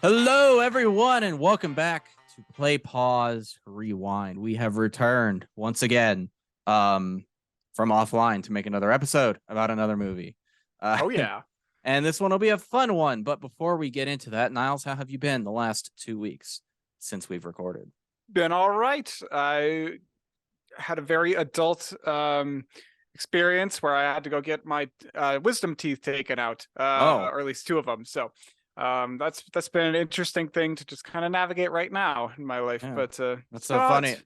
Hello, everyone, and welcome back to Play Pause Rewind. We have returned once again from offline to make another episode about another movie. Oh yeah, and this one will be a fun one. But before we get into that, Niles, how have you been the last 2 weeks since we've recorded? been all right. I had a very adult experience where I had to go get my wisdom teeth taken out, Oh, or at least two of them. So that's been an interesting thing to just kind of navigate right now in my life. yeah, But that's it's so not. funny.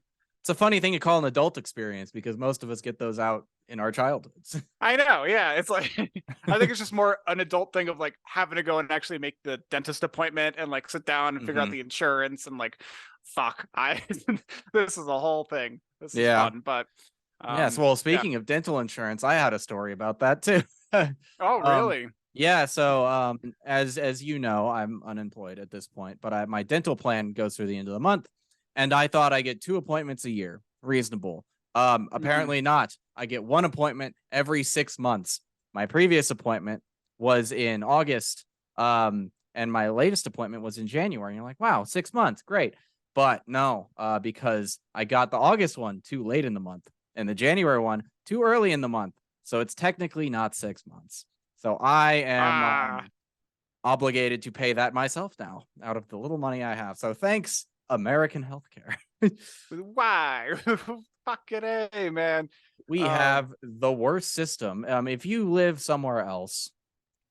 It's a funny thing to call an adult experience because most of us get those out in our childhoods. I know, yeah. It's like I think it's just more an adult thing of like having to go and actually make the dentist appointment and like sit down and figure out Mhm. the insurance and like, fuck, I this is a whole thing. This is Yeah. fun, but Yes. Well, yeah. speaking of dental insurance, I had a story about that too. Oh, um, really? yeah. So, as you know, I'm unemployed at this point, but my dental plan goes through the end of the month, and I thought I get 2 appointments a year, reasonable. Mhm. Apparently not. I get one appointment every 6 months. My previous appointment was in August, and my latest appointment was in January. And you're like, wow, 6 months, great. But no, because I got the August one too late in the month and the January one too early in the month. So it's technically not 6 months. So I am Ah, obligated to pay that myself now out of the little money I have. So thanks, American healthcare. why? Fucking A, man. We Um, have the worst system. If you live somewhere else,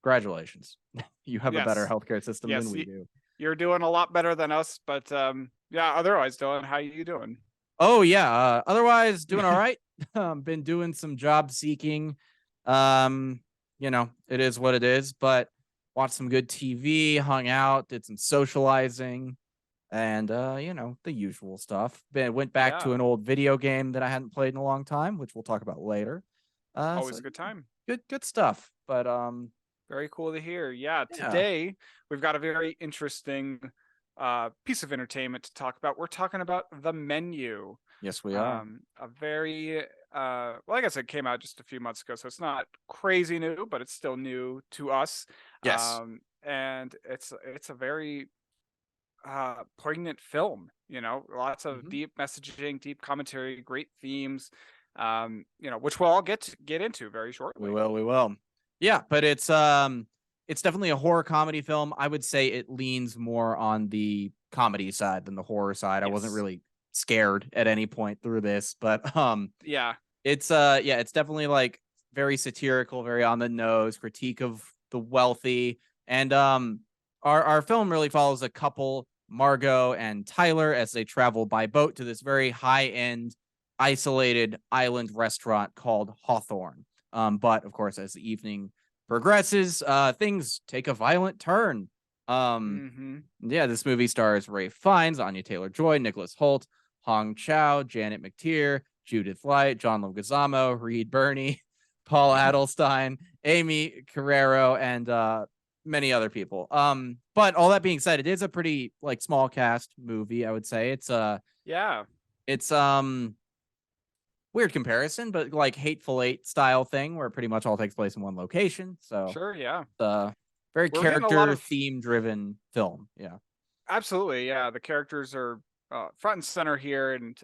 congratulations. You have a better yes, healthcare system than yes, we do. you're doing a lot better than us, but yeah. Otherwise, Dylan, how you doing? Oh yeah. Otherwise, doing all right. Been doing some job seeking. Um, it is what it is. But watched some good TV, hung out, did some socializing, and the usual stuff. Went back to Yeah, an old video game that I hadn't played in a long time, which we'll talk about later. always So a good time. good stuff. But Very cool to hear. Yeah, yeah, today we've got a very interesting piece of entertainment to talk about. We're talking about The Menu. yes, we are. A very well, I guess it came out just a few months ago, so it's not crazy new, but it's still new to us. Yes. And it's a very poignant film. You know, lots of Mhm. deep messaging, deep commentary, great themes. Which we'll all get into very We shortly. will. We will. Yeah, but it's definitely a horror comedy film. I would say it leans more on the comedy side than the horror side. I wasn't Yes. really scared at any point through this, but Yeah. it's definitely like very satirical, very on the nose, critique of the wealthy. And our film really follows a couple, Margot and Tyler, as they travel by boat to this very high-end isolated island restaurant called Hawthorne. But of course, as the evening progresses, things take a violent turn. Um, Mm-hmm. yeah, this movie stars Ray Fiennes, Anya Taylor-Joy, Nicholas Hoult, Hong Chow, Janet McTeer, Judith Light, John Leguizamo, Reed Birney, Paul Adelstein, Amy Carrero, and many other people. But all that being said, it is a pretty like small cast movie. I would say Yeah. it's weird comparison, but like Hateful Eight style thing where it pretty much all takes place in one location. So Sure. Yeah. very We're getting a lot character of theme driven film. Yeah. absolutely. Yeah. The characters are front and center here, and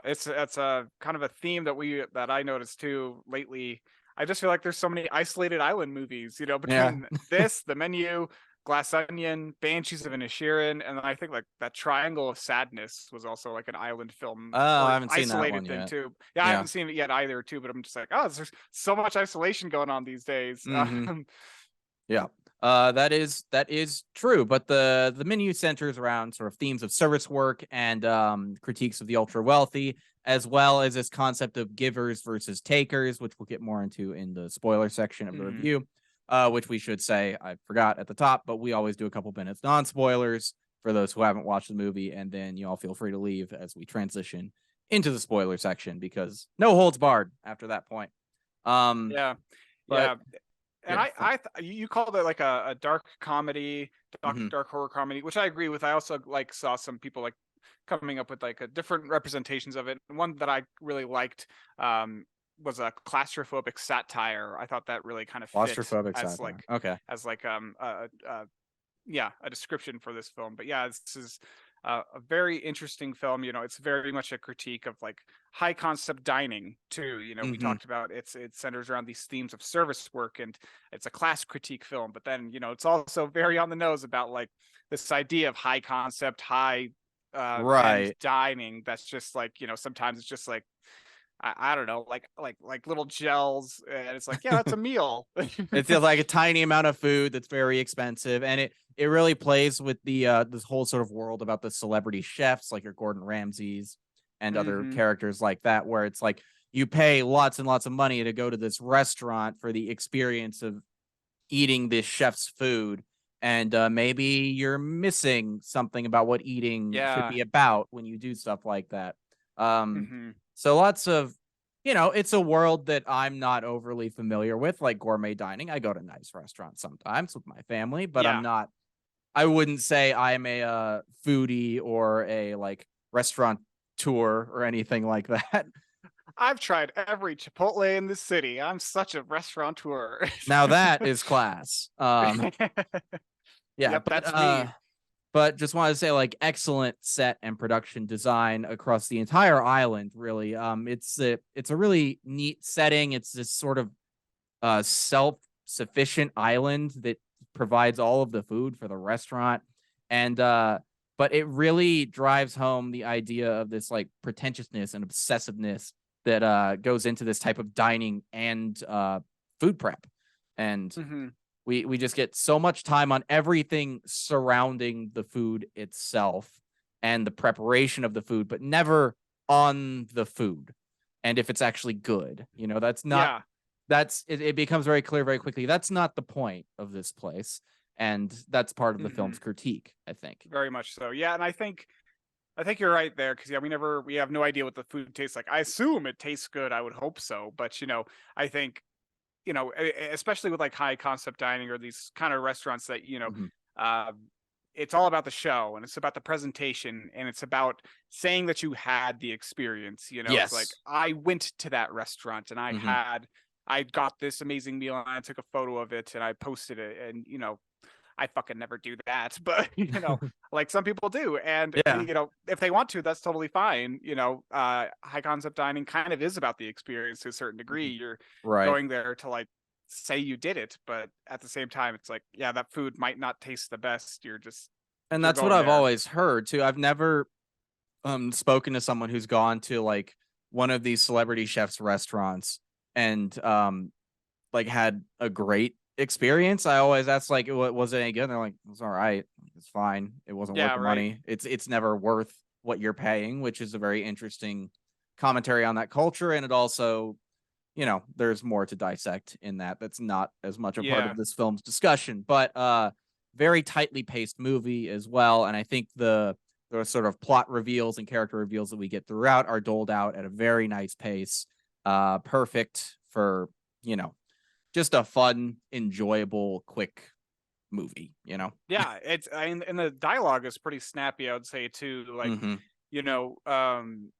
it's a kind of a theme that I noticed too lately. I just feel like there's so many isolated island movies. You know, Yeah. between this, The Menu, Glass Onion, Banshees of Inisherin, and then I think like that Triangle of Sadness was also like an island film Oh, I or haven't seen that one isolated thing yet. too. Yeah, I Yeah. haven't seen it yet either too, but I'm just like, oh, there's so much isolation going on these days. Mm-hmm. Yeah. That is true, but the menu centers around sort of themes of service work and critiques of the ultra wealthy, as well as this concept of givers versus takers, which we'll get more into in the spoiler section of the Mhm. review. Which we should say I forgot at the top, but we always do a couple minutes non-spoilers for those who haven't watched the movie, and then you all feel free to leave as we transition into the spoiler section because no holds barred after that point. Um, Yeah, but yeah. And yeah, you called it like a dark comedy, mhm. dark horror comedy, which I agree with. I also like saw some people like coming up with like a different representations of it. One that I really liked was a claustrophobic satire. I thought that really kind of fit Claustrophobic as satire. like Okay. as like a description for this film. But yeah, this is a very interesting film. It's very much a critique of like high concept dining too. We Hmm. talked about it centers around these themes of service work, and it's a class critique film. But then it's also very on the nose about like this idea of high concept, high end Right. dining. That's just like sometimes it's just like I don't know, like little gels, and it's like, yeah, that's a meal. It feels like a tiny amount of food that's very expensive, and it really plays with the this whole sort of world about the celebrity chefs like your Gordon Ramsays and other Hmm. characters like that, where it's like you pay lots and lots of money to go to this restaurant for the experience of eating this chef's food, and maybe you're missing something about what eating should Yeah. be about when you do stuff like that. Um, Hmm. so lots of, it's a world that I'm not overly familiar with, like gourmet dining. I go to nice restaurants sometimes with my family, but Yeah. I wouldn't say I'm a foodie or a like restaurant tour or anything like that. I've tried every Chipotle in the city. I'm such a restaurateur. Now that is class. Yeah, Yep, that's me. but just wanted to say like excellent set and production design across the entire island, really. It's a really neat setting. It's this sort of self-sufficient island that provides all of the food for the restaurant. And but it really drives home the idea of this like pretentiousness and obsessiveness that goes into this type of dining and food prep. And Hmm. we just get so much time on everything surrounding the food itself and the preparation of the food, but never on the food. And if it's actually good, that's not Yeah. it becomes very clear very quickly. That's not the point of this place. And that's part of the Hmm. film's critique, I think. Very much so. Yeah, and I think you're right there, because yeah, we have no idea what the food tastes like. I assume it tastes good. I would hope so, but I think especially with like high concept dining or these kind of restaurants that Mhm. uh, it's all about the show, and it's about the presentation, and it's about saying that you had the experience. It's like Yes. I went to that restaurant and Hmm. I got this amazing meal, and I took a photo of it and I posted it, and I fucking never do that, but like some people do, and Yeah. if they want to, that's totally fine. High concept dining kind of is about the experience to a certain degree. Mhm. You're Right. going there to like say you did it, but at the same time, it's like, yeah, that food might not taste the best. And You're that's what going I've there. always heard too. I've never spoken to someone who's gone to like one of these celebrity chefs restaurants and like had a great experience. I always ask like, Was it any good? And they're like, it was all right. It's fine. It wasn't worth Yeah, the right. money. It's never worth what you're paying, which is a very interesting commentary on that culture. And it also, there's more to dissect in that. That's not as much a part Yeah. of this film's discussion, but very tightly paced movie as well. And I think the sort of plot reveals and character reveals that we get throughout are doled out at a very nice pace. Perfect for, you know, just a fun, enjoyable, quick movie, Yeah, and the dialogue is pretty snappy, I would say too. Like, Hmm. you know, um,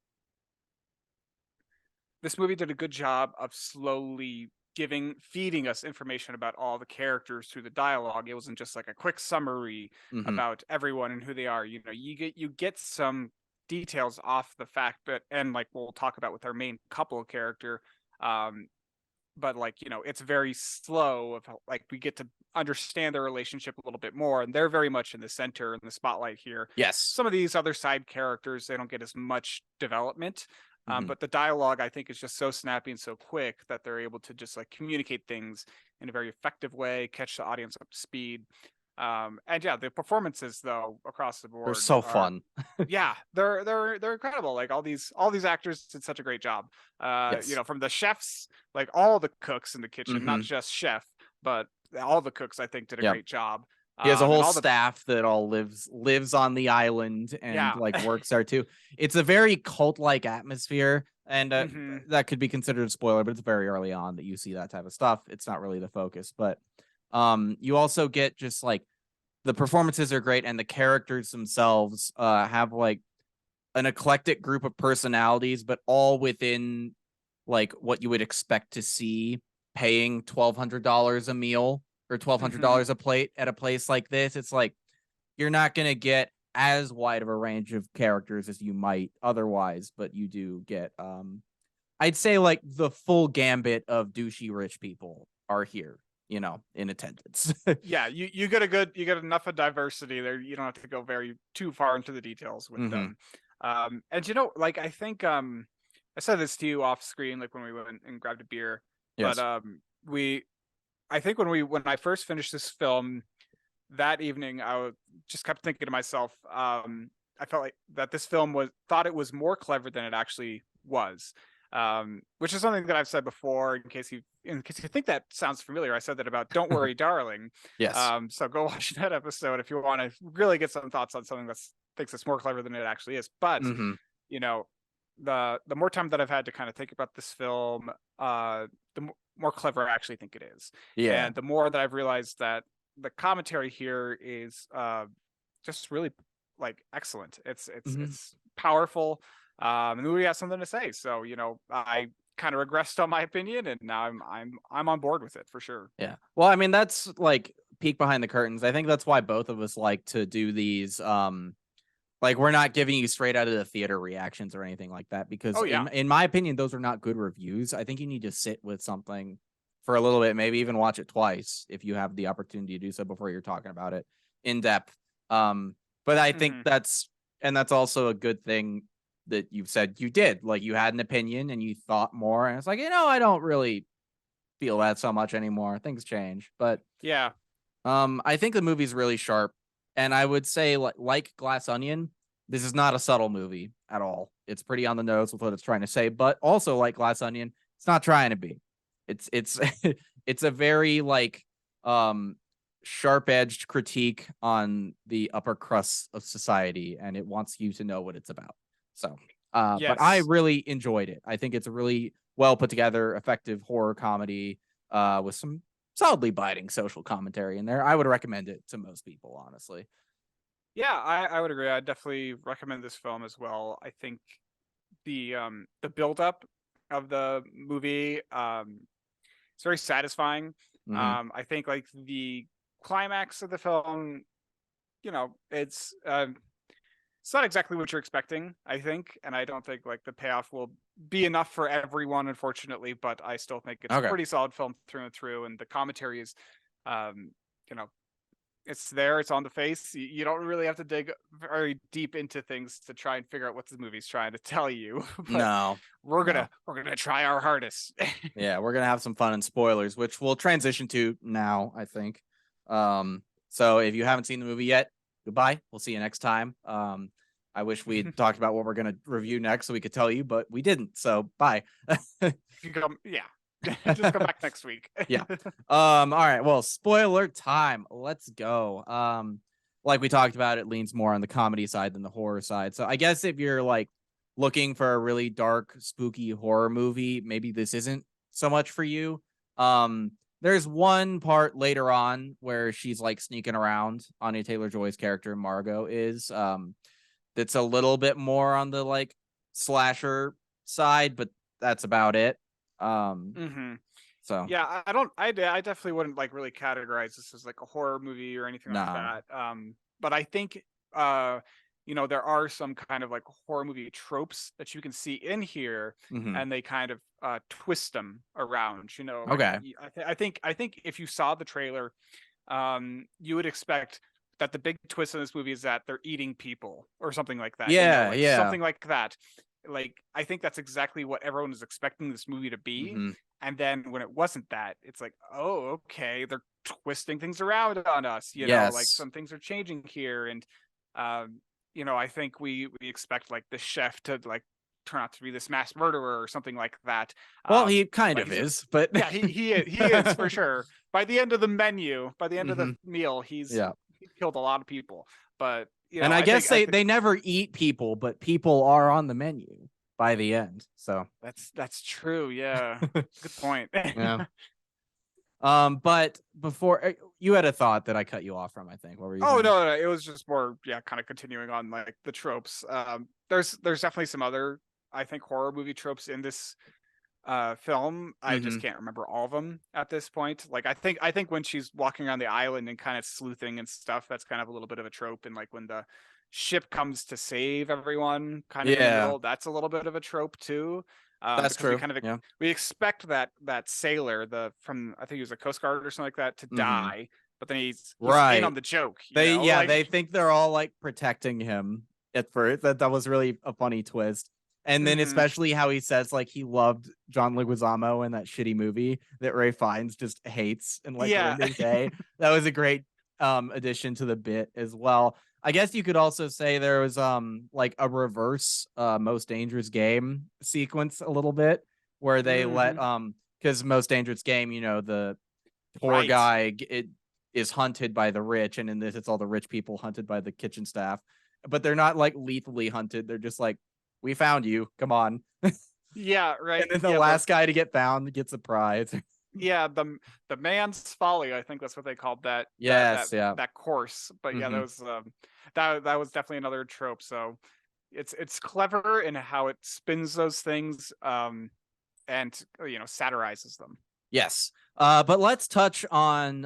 this movie did a good job of slowly feeding us information about all the characters through the dialogue. It wasn't just like a quick summary Hmm. about everyone and who they are. You get some details off the fact that, and like we'll talk about with our main couple character. Um, but like it's very slow of like we get to understand their relationship a little bit more, and they're very much in the center, in the spotlight here. Yes. Some of these other side characters, they don't get as much development, Hmm. but the dialogue, I think, is just so snappy and so quick that they're able to just like communicate things in a very effective way, catch the audience up to speed. And yeah, the performances though across the They're board so are, fun. yeah, they're incredible. Like all these actors did such a great job. Yes. From the chefs, like all the cooks in the kitchen, not Hmm. just chef, but all the cooks, I think, did a Yep. great job. He has a And whole all the staff that all lives on the island and yeah. like works there too. It's a very cult like atmosphere, and Hmm. that could be considered a spoiler, but it's very early on that you see that type of stuff. It's not really the focus, but you also get just like the performances are great, and the characters themselves have like an eclectic group of personalities, but all within like what you would expect to see paying $1,200 a meal. or $1,200 a plate at a place like this, it's like you're not gonna get as wide of a range of characters as you might otherwise, but you do get I'd say like the full gambit of douchey rich people are here, in attendance. Yeah, you get enough of diversity there. You don't have to go very too far into the details with Hmm. them. And like I think I said this to you off screen, like when we went and grabbed a beer, but Yes. we I think when I first finished this film that evening, just kept thinking to myself, I felt like that this film thought it was more clever than it actually was. Which is something that I've said before. In case you think that sounds familiar, I said that about "Don't Worry, Darling." Yes. So go watch that episode if you want to really get some thoughts on something that thinks it's more clever than it actually is. But Hmm. you know, the more time that I've had to kind of think about this film, more clever I actually think it is, Yeah. and the more that I've realized that the commentary here is just really like excellent. Hmm. It's powerful. The movie has something to say, so I kind of regressed on my opinion, and now I'm on board with it for sure. Yeah. Well, I mean, that's like peek behind the curtains. I think that's why both of us like to do these. Like we're not giving you straight out of the theater reactions or anything like that because Oh yeah. in my opinion, those are not good reviews. I think you need to sit with something for a little bit, maybe even watch it twice if you have the opportunity to do so before you're talking about it in depth. But I think Hmm. that's also a good thing that you've said you did. Like you had an opinion and you thought more, and it's like, I don't really feel that so much anymore. Things change. But Yeah. I think the movie's really sharp, and I would say like Glass Onion, this is not a subtle movie at all. It's pretty on the nose with what it's trying to say, but also like Glass Onion, it's not trying to be. It's it's a very like um sharp-edged critique on the upper crust of society, and it wants you to know what it's about. So, but I Yes. really enjoyed it. I think it's a really well put together, effective horror comedy with some solidly biting social commentary in there. I would recommend it to most people, honestly. Yeah, I would agree. I definitely recommend this film as well. I think the build up of the movie it's very satisfying. Hmm. I think like the climax of the film, it's not exactly what you're expecting, I think, and I don't think like the payoff will be enough for everyone, unfortunately. But I still think it's a Okay. pretty solid film through and through, and the commentary is, um, you know, it's there, it's on the face. You don't really have to dig very deep into things to try and figure out what the movie's trying to tell you. But No, we're no. gonna we're gonna try our hardest. Yeah, we're gonna have some fun and spoilers, which we'll transition to now, I think. So if you haven't seen the movie yet, goodbye. We'll see you next time. I wish we had talked about what we're gonna review next so we could tell you, but we didn't. So bye. You can come, yeah. Just come back next week. Yeah. All right. Well, spoiler time. Let's go. Like we talked about, it leans more on the comedy side than the horror side. So I guess if you're like looking for a really dark, spooky horror movie, maybe this isn't so much for you. There's one part later on where she's like sneaking around. Anya Taylor-Joy's character Margot is that's a little bit more on the like slasher side, but that's about it. Um, Hmm. so Yeah, I don't. I definitely wouldn't like really categorize this as like a horror movie or anything like no. that. But I think uh, there are some kind of like horror movie tropes that you can see in here, Hmm. and they kind of twist them around. Like Okay. I think if you saw the trailer, you would expect that the big twist in this movie is that they're eating people or something like that. Yeah, Like yeah. something like that. Like I think that's exactly what everyone is expecting this movie to be. Hmm. And then when it wasn't that, it's like, oh, okay, they're twisting things around on us. Like Yes. some things are changing here, and I think we expect like the chef to like turn out to be this mass murderer or something like that. Well, he kind But of he's is, but yeah, he is for sure. By the end of the menu, by the end of the hmm. meal, he's Yeah. killed a lot of people. But And I I guess think I think they never eat people, but people are on the menu by the end. So that's true. Yeah, good point. yeah. But before you had a thought that I cut you off from, I think. What were you Oh saying? no, it was just more, yeah, kind of continuing on like the tropes. There's definitely some other, I think, horror movie tropes in this film. I just Mhm. can't remember all of them at this point. Like I think when she's walking around the island and kind of sleuthing and stuff, that's kind of a little bit of a trope. And like when the ship comes to save everyone, kind of in the Yeah, middle, that's a little bit of a trope too. that's Because we true. kind of Yeah. we expect that sailor, the from I think he was a Coast Guard or something like that, to Mhm. die, but then he's in on Right. the joke, you They know, yeah, like they think they're all like protecting him at first. That was really a funny twist. And then mhm. especially how he says like he loved John Leguizamo in that shitty movie that Ray Fiennes just hates in like Yeah. Rainy Day. That was a great addition to the bit as well. I guess you could also say there was like a reverse Most Dangerous Game sequence a little bit where they let Mhm. because Most Dangerous Game, you know, the poor Right. guy it is hunted by the rich, and in this it's all the rich people hunted by the kitchen staff, but they're not like lethally hunted. They're just like, we found you, come on. Yeah, And right. then the Yeah, last guy to get found gets a prize. yeah, the man's folly, I think that's what they called Yes, yeah. that course. But yeah, that Hmm. was that was definitely another trope. So it's clever in how it spins those things and you know, satirizes them. Yes. But let's touch on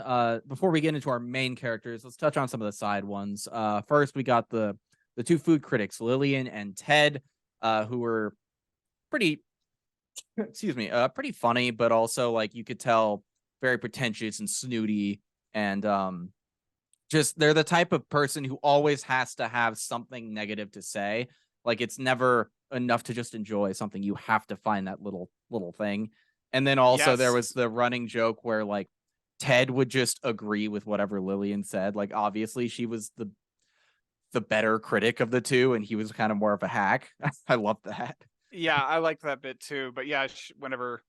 before we get into our main characters, let's touch on some of the side ones. First we got the two food critics, Lillian and Ted, who were pretty excuse me, pretty funny, but also like you could tell very pretentious and snooty, and just they're the type of person who always has to have something negative to say. Like it's never enough to just enjoy something. You have to find that little thing. And then also there Yes. was the running joke where like Ted would just agree with whatever Lillian said. Like obviously she was the better critic of the two, and he was kind of more of a hack. I love that. Yeah, I like that bit too. But yeah, whenever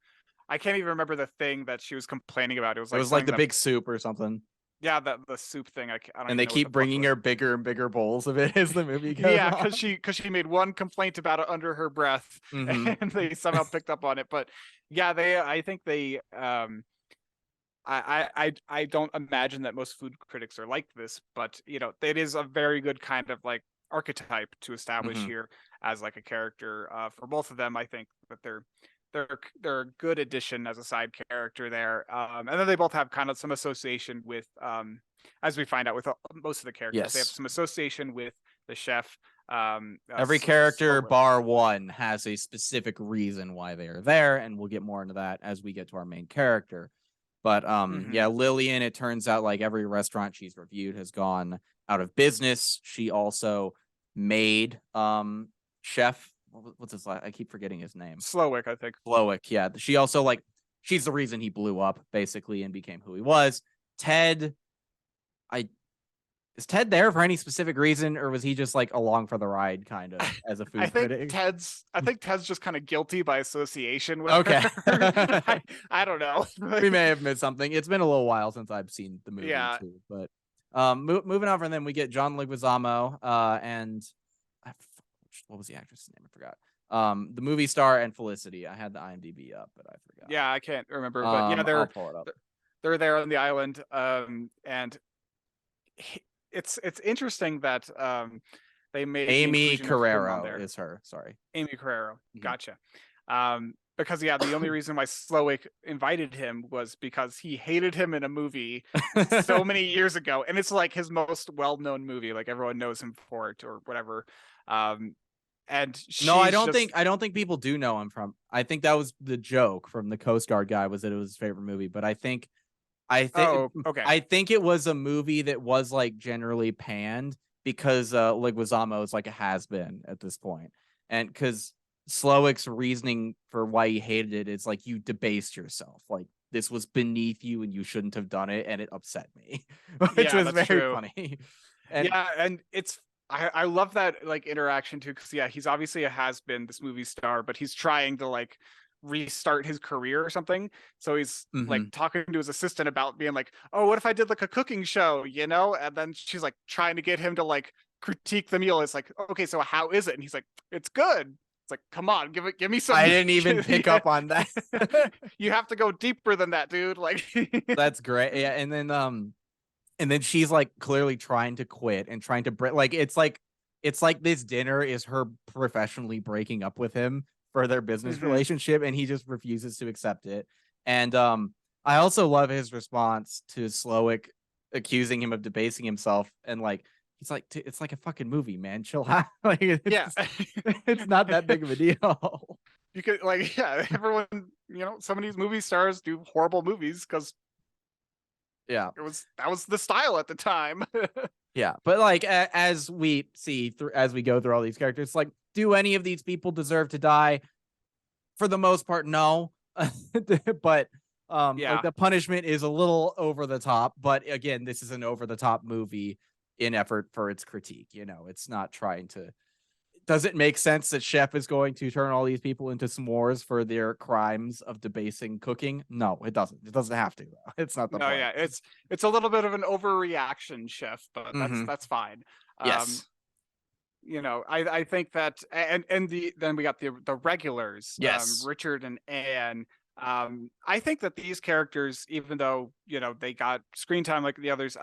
I can't even remember the thing that she was complaining about. It was It like was like something the that big soup or something. yeah, the soup thing. I don't And even they know what the keep fuck it bringing was. her bigger and bigger bowls of it as the movie goes Yeah, on. because she made one complaint about it under her breath, Hmm. and they somehow picked up on it. But yeah, they I think they I don't imagine that most food critics are like this, but you know, it is a very good kind of like archetype to establish Hmm. here as like a character for both of them. I think that they're a good addition as a side character there, and then they both have kind of some association with as we find out with most of the characters, they have Yes. some association with the chef. Every character, Slowick. bar one, has a specific reason why they are there, and we'll get more into that as we get to our main character. But Hmm. yeah, Lillian, it turns out like every restaurant she's reviewed has gone out of business. She also made chef what's his last? I keep forgetting his name. Slowick, I think. Blowick, yeah. She also like she's the reason he blew up basically and became who he was. Ted, I is Ted there for any specific reason, or was he just like along for the ride, kind of as a food critic? I think Ted's just kind of guilty by association with her. Okay. I don't know. We may have missed something. It's been a little while since I've seen the movie Yeah. too, but moving on from them, we get John Leguizamo and I, what was the actress's name? I forgot. The movie star and Felicity. I had the IMDb up, but I forgot. Yeah, I can't remember, but yeah, I'll pull it up. they're there on the island, and it's interesting that they made the Amy inclusion of him on Carrero there. is her. Sorry. Amy Carrero, Mhm. gotcha. Because yeah, the only reason why Slowick invited him was because he hated him in a movie so many years ago, and it's like his most well-known movie. Like everyone knows him for it or whatever. Um, and No, she's just I don't think people do know him from. I think that was the joke from the Coast Guard guy was that it was his favorite movie, but I think oh, okay. I think it was a movie that was like generally panned because Leguizamo is like a has been at this point, and because Slowick's reasoning for why he hated it is like you debased yourself, like this was beneath you and you shouldn't have done it, and it upset me, which Yeah, was that's very true. funny. And Yeah, and I love that like interaction too, because yeah, he's obviously a has been this movie star, but he's trying to like restart his career or something. So he's like mhm. talking to his assistant about being like, oh, what if I did like a cooking show, you know? And then she's like trying to get him to like critique the meal. It's like, okay, so how is it? And he's like, it's good. It's like, come on, give me I some. didn't even pick Yeah. up on that. You have to go deeper than that, dude. Like, That's great. Yeah, and then she's like clearly trying to quit and trying to break like it's like this dinner is her professionally breaking up with him for their business Mhm. relationship, and he just refuses to accept it. And I also love his response to Slowick accusing him of debasing himself, and like he's like, it's like a fucking movie, man. Chill out. Like Yeah. it's not that big of a deal. You could like, yeah, everyone, some of these movie stars do horrible movies because Yeah. that was the style at the time. Yeah, but like as we see through as we go through all these characters, like, do any of these people deserve to die? For the most part, no. But like Yeah. the punishment is a little over the top. But again, this is an over the top movie in effort for its critique. It's not trying to. Does it make sense that Chef is going to turn all these people into s'mores for their crimes of debasing cooking? No, it doesn't. It doesn't have to. Though. It's not the No, point. yeah, it's a little bit of an overreaction, Chef, but Mm-hmm. that's fine. Um, Yes. I think that, and then we got the regulars, Yes. Richard and Anne. I think that these characters, even though they got screen time like the others,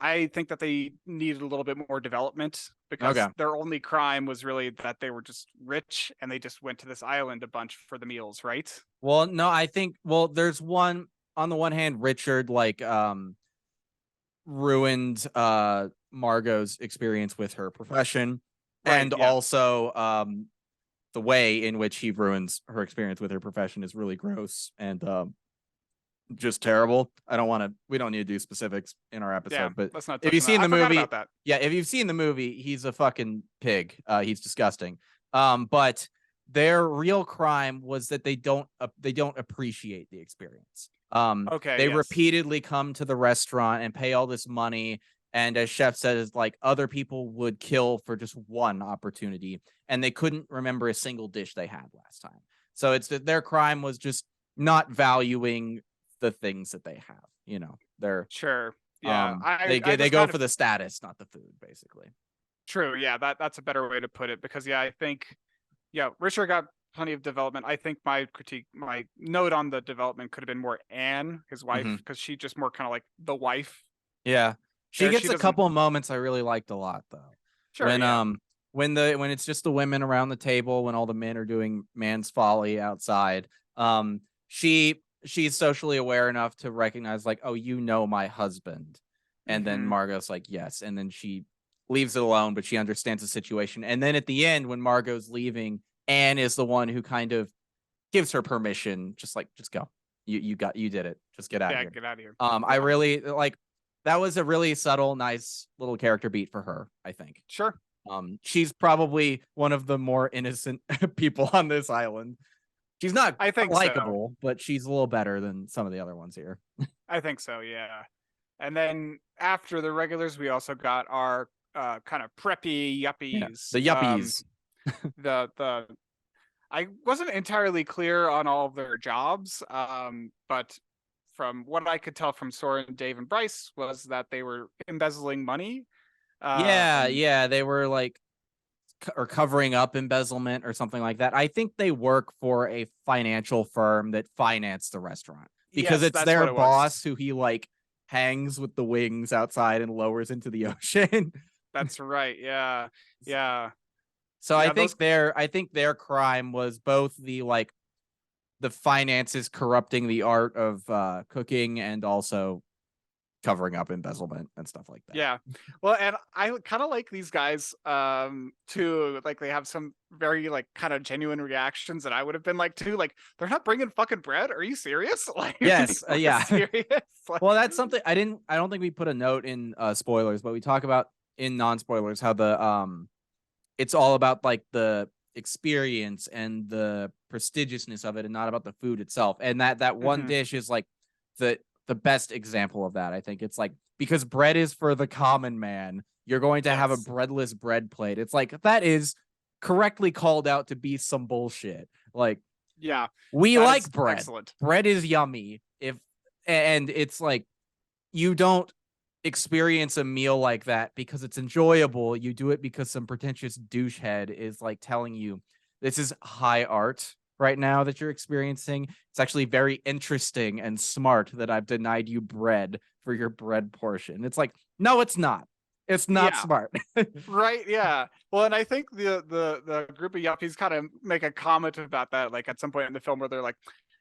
I think that they needed a little bit more development Okay. because their only crime was really that they were just rich and they just went to this island a bunch for the meals, right? Well, no, I think there's one on the one hand, Richard ruined Margot's experience with her profession, Right. and Yeah. also the way in which he ruins her experience with her profession is really gross and just terrible. We don't need to do specifics in our Yeah. episode, but Let's not if touch you've on that. seen I the forgot movie, about that. yeah, if you've seen the movie, he's a fucking pig. He's disgusting. But their real crime was that they don't appreciate the experience. Okay. They Yes. repeatedly come to the restaurant and pay all this money, and as Chef says, like, other people would kill for just one opportunity, and they couldn't remember a single dish they had last time. So it's that their crime was just not valuing the things that they have. They're Sure. Yeah. I they just go kind for of the status, not the food, basically. true. Yeah. That's a better way to put it because yeah, I think Richard got plenty of development. I think my note on the development could have been more Anne, his wife, Hmm. because she just more kind of like the wife Yeah, she there. She gets a doesn't. couple moments I really liked a lot though. Sure. When Yeah. when it's just the women around the table, when all the men are doing man's folly outside, she's socially aware enough to recognize, like, oh, my husband. And then Hmm. Margot's like, yes, and then she leaves it alone, but she understands the situation. And then at the end, when Margot's leaving, Anne is the one who kind of gives her permission, just go. You did it. Just get out of Yeah. here. Get out of here. I Yeah. really like that was a really subtle, nice little character beat for her, I think. Sure. She's probably one of the more innocent people on this island. She's not I think so. likable, but she's a little better than some of the other ones here. I think so. Yeah. And then after the regulars, we also got our kind of preppy Yeah, yuppies. the yuppies. The I wasn't entirely clear on all of their jobs, but from what I could tell from Soren, Dave, and Bryce was that they were embezzling money. Yeah, Um, yeah, they were like or covering up embezzlement or something like that. I think they work for a financial firm that financed the restaurant because yes, it's that's their what it was. boss who he like hangs with the wings outside and lowers into the ocean. That's right. Yeah, yeah, So yeah. Those. I think their crime was both the finances corrupting the art of cooking and also covering up embezzlement and stuff like that. Yeah. Well, and I kind of like these guys too. Like they have some very like kind of genuine reactions that I would have been like too. Like they're not bringing fucking bread. Are you serious? Like, Yes, are you yeah. serious? Like, Well, that's something I don't think we put a note in spoilers, but we talk about in non-spoilers how the it's all about like the experience and the prestigiousness of it and not about the food itself. And that one mhm. dish is like the the best example of that. I think it's like because bread is for the common man, you're going to have a Yes. breadless bread plate. It's like that is correctly called out to be some bullshit. Like Yeah. we That like is bread. excellent. Bread is yummy. If and it's like you don't experience a meal like that because it's enjoyable. You do it because some pretentious douchehead is like telling you this is high art right now that you're experiencing. It's actually very interesting and smart that I've denied you bread for your bread portion. It's like, no, it's not. It's not Yeah. smart. Right. Yeah. Well, and I think the group of yuppies kind of make a comment about that, like at some point in the film, where they're like,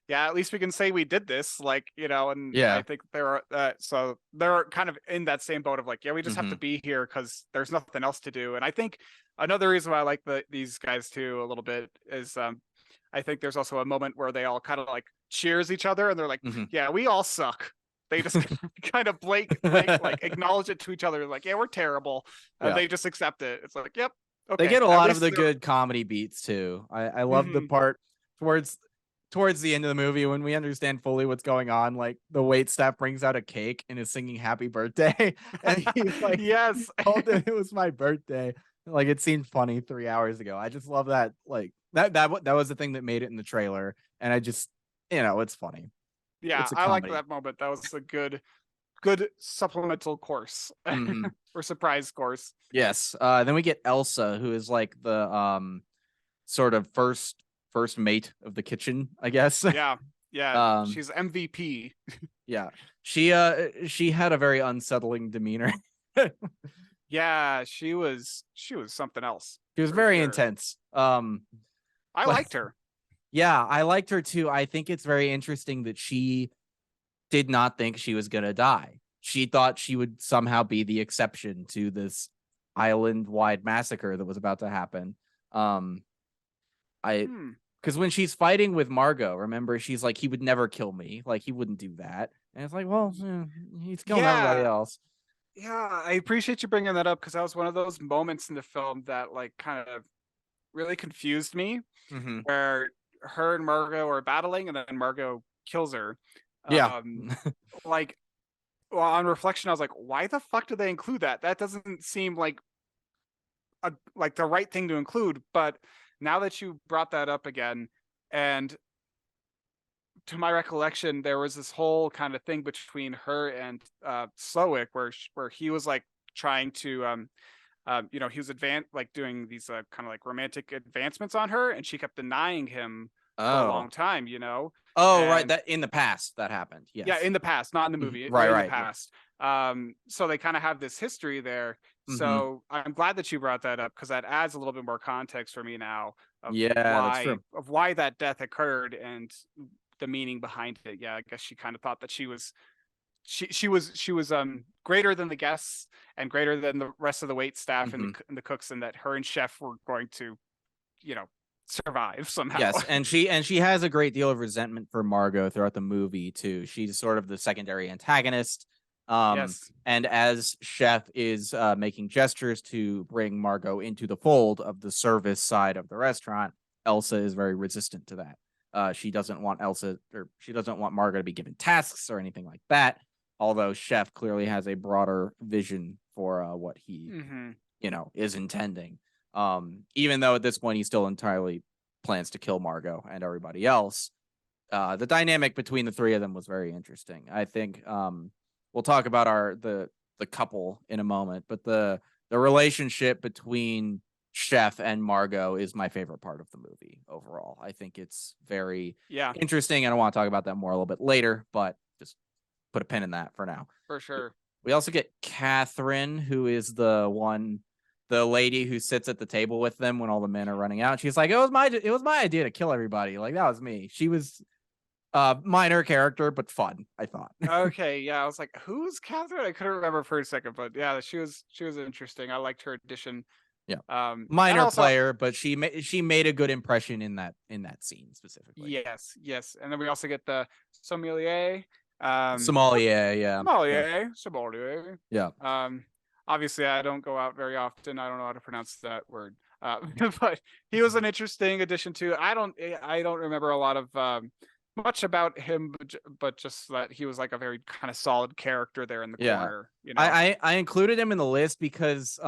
"Yeah, at least we can say we did this," like, and I Yeah. think they're so they're kind of in that same boat of like, yeah, we just have to Mhm. be here because there's nothing else to do. And I think another reason why I like these guys too a little bit is I think there's also a moment where they all kind of like cheers each other and they're like, Mhm. "Yeah, we all suck." They just kind of blank like acknowledge it to each other, like, "Yeah, we're terrible," and Yeah. they just accept it. It's like, "Yep, They okay." get a At lot of least the they're good comedy beats too. I love the Mhm. part towards towards the end of the movie when we understand fully what's going on. Like the wait staff brings out a cake and is singing happy birthday. And he's like, Yes. told them it was my birthday. Like it seemed funny 3 hours ago. I just love that. Like that was the thing that made it in the trailer. And I just, it's funny. Yeah, It's a I like comedy. that moment. That was a good supplemental course Hmm. or surprise course. Yes. Then we get Elsa, who is like the sort of first mate of the kitchen, I guess. Yeah. Yeah, um she's MVP. yeah. She had a very unsettling demeanor. Yeah, she was something else She was for very sure. intense. I But liked her. yeah, I liked her too. I think it's very interesting that she did not think she was gonna die. She thought she would somehow be the exception to this island-wide massacre that was about to happen. Um, I Hmm. because when she's fighting with Margot, remember, she's like, he would never kill me. Like, he wouldn't do that. And it's like, well, he's killing everybody Yeah. else. Yeah, I appreciate you bringing that up because that was one of those moments in the film that like kind of really confused me, Hmm. where her and Margot are battling and then Margot kills her. Yeah. Um, like, well, on reflection, I was like, why the fuck did they include that? That doesn't seem like the right thing to include. But now that you brought that up again, and to my recollection, there was this whole kind of thing between her and Slowick, where he was like trying to he was like doing these kind of like romantic advancements on her, and she kept denying him for a long Oh. time, Oh, right. and That in the past that happened. yeah, Yes. in the past, not in the Mhm. movie, Right. in the Right. Yeah. past. So they kind of have this history there. Hmm. So I'm glad that you brought that up because that adds a little bit more context for me now of Yeah, that's true. why that death occurred and the meaning behind it. Yeah, I guess she kind of thought that she was greater than the guests and greater than the rest of the wait staff and Hmm. the cooks, and that her and chef were going to you know survive somehow. Yes, and she has a great deal of resentment for Margot throughout the movie too. She's sort of the secondary antagonist. Yes. And as Chef is making gestures to bring Margot into the fold of the service side of the restaurant, Elsa is very resistant to that. She doesn't want she doesn't want Margot to be given tasks or anything like that. Although Chef clearly has a broader vision for what he, Hmm. is intending. Even though at this point he still entirely plans to kill Margot and everybody else. The dynamic between the three of them was very interesting. I think we'll talk about the couple in a moment, but the relationship between Chef and Margot is my favorite part of the movie overall. I think it's very Yeah, interesting, and I want to talk about that more a little bit later, but just put a pin in that for now. for sure. We also get Catherine, who is the lady who sits at the table with them when all the men are running out. She's like, it was my idea to kill everybody. Like that was me. She was minor character, but fun, I thought. Okay, yeah, I was like, "Who's Catherine?" I couldn't remember for a second, but yeah, she was interesting. I liked her addition. Yeah. And Minor also, player, but she made a good impression in that scene specifically. yes, yes, and then we also get the sommelier, Somalia, yeah. Yeah. sommelier. Yeah. Um, Obviously, I don't go out very often. I don't know how to pronounce that word. But he was an interesting addition too. I don't remember a lot of much about him, but just that he was like a very kind of solid character there in the Yeah. corner. I included him in the list because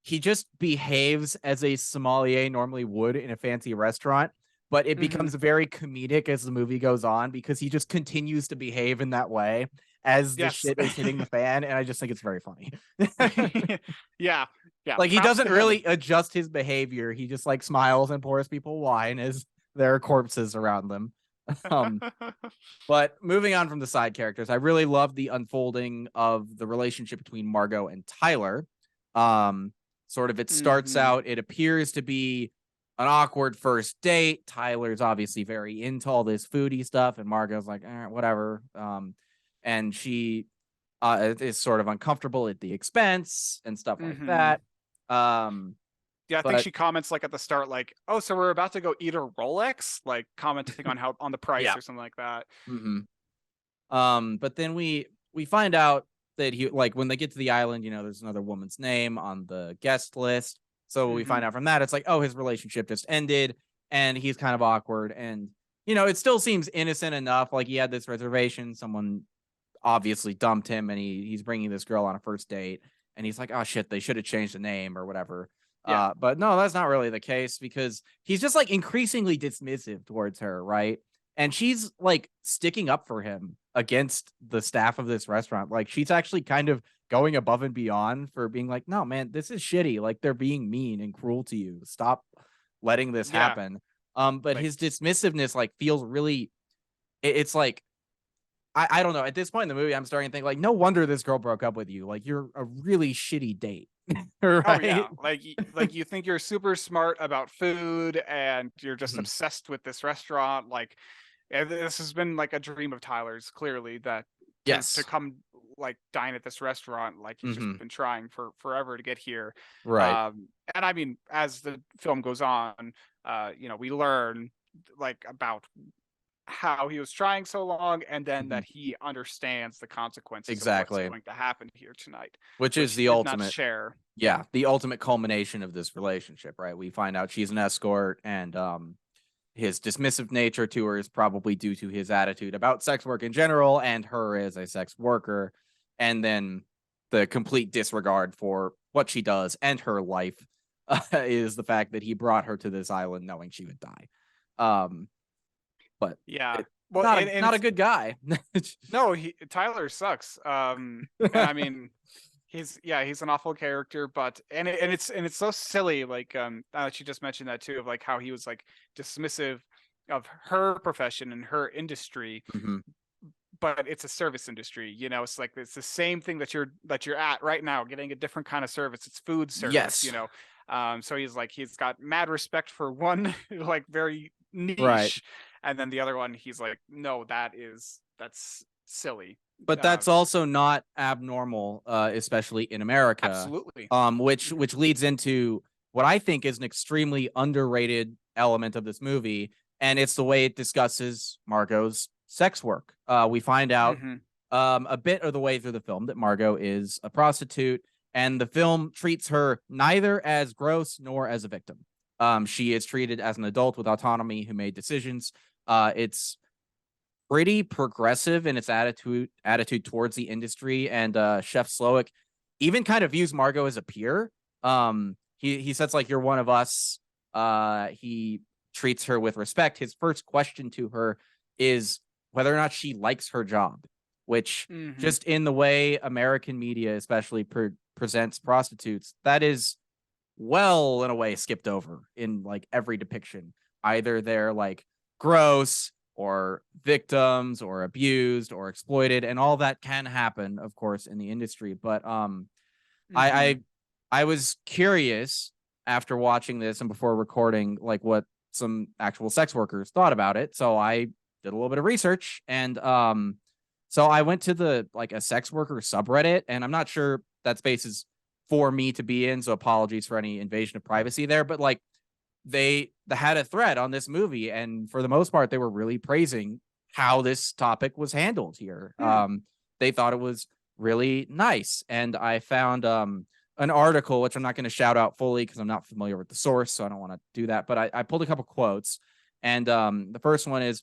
he just behaves as a sommelier normally would in a fancy restaurant, but it Hmm. becomes very comedic as the movie goes on because he just continues to behave in that way as the Yes. shit is hitting the fan, and I just think it's very funny. Yeah. Yeah. Like he Props doesn't to him. really adjust his behavior. He just like smiles and pours people wine as there are corpses around them. Um, but moving on from the side characters, I really love the unfolding of the relationship between Margot and Tyler. Um, Sort of it starts Hmm. out, it appears to be an awkward first date. Tyler's obviously very into all this foodie stuff, and Margot's like, whatever. And she is sort of uncomfortable at the expense and stuff like Hmm. that. Um, Yeah, I think but she comments like at the start, like, "Oh, so we're about to go eat a Rolex," like commenting on how on the price yeah. or something like that. Hmm. But then we find out that he, like, when they get to the island, there's another woman's name on the guest list. So we Hmm. find out from that it's like, oh, his relationship just ended, and he's kind of awkward, and it still seems innocent enough. Like, he had this reservation, someone obviously dumped him, and he's bringing this girl on a first date, and he's like, oh shit, they should have changed the name or whatever. Yeah, But no, that's not really the case, because he's just like increasingly dismissive towards her, right? And she's like sticking up for him against the staff of this restaurant. Like, she's actually kind of going above and beyond for being like, no, man, this is shitty. Like, they're being mean and cruel to you. Stop letting this yeah, happen. But like his dismissiveness like feels really, it's like, I don't know. At this point in the movie, I'm starting to think like, no wonder this girl broke up with you. Like, you're a really shitty date, oh yeah, right? like you think you're super smart about food and you're just Mhm. obsessed with this restaurant. Like, this has been like a dream of Tyler's, clearly, that to Yes. come like dine at this restaurant. Like, he's just Hmm. been trying for forever to get here. Right. And I mean, as the film goes on, we learn like about how he was trying so long, and then Hmm. that he understands the consequences of what's Exactly. going to happen here tonight, Which is which he the did not ultimate, share. yeah, the ultimate culmination of this relationship, right? We find out she's an escort, and his dismissive nature to her is probably due to his attitude about sex work in general and her as a sex worker. And then the complete disregard for what she does and her life is the fact that he brought her to this island knowing she would die. Um, but Yeah. it, Well, and not a it's good guy. no, Tyler sucks. And I mean, he's an awful character, but and it's so silly. Like, now that you just mentioned that too, of like how he was like dismissive of her profession and her industry, Mhm. but it's a service industry. It's like it's the same thing that you're at right now, getting a different kind of service. It's food service. Yes. So he's got mad respect for one like very Right. niche, and then the other one he's like, no, that's silly. But that's Um, also not abnormal, especially in America. Absolutely. Which Mhm. leads into what I think is an extremely underrated element of this movie, and it's the way it discusses Margot's sex work. We find out Mhm. a bit of the way through the film that Margot is a prostitute, and the film treats her neither as gross nor as a victim. She is treated as an adult with autonomy who made decisions. It's pretty progressive in its attitude towards the industry, and Chef Slowick even kind of views Margot as a peer. He says like, you're one of us. He treats her with respect. His first question to her is whether or not she likes her job, which, Mhm. just in the way American media especially presents prostitutes, that is well in a way skipped over in like every depiction. Either they're like gross or victims or abused or exploited, and all that can happen, of course, in the industry. But I Mhm. I, I was curious after watching this and before recording, like, what some actual sex workers thought about it. So I did a little bit of research, and so I went to the like a sex worker subreddit, and I'm not sure that space is for me to be in, so apologies for any invasion of privacy there. But like, they had a thread on this movie, and for the most part they were really praising how this topic was handled here. Hmm. They thought it was really nice, and I found an article which I'm not going to shout out fully because I'm not familiar with the source, so I don't want to do that, but I pulled a couple quotes, and the first one is,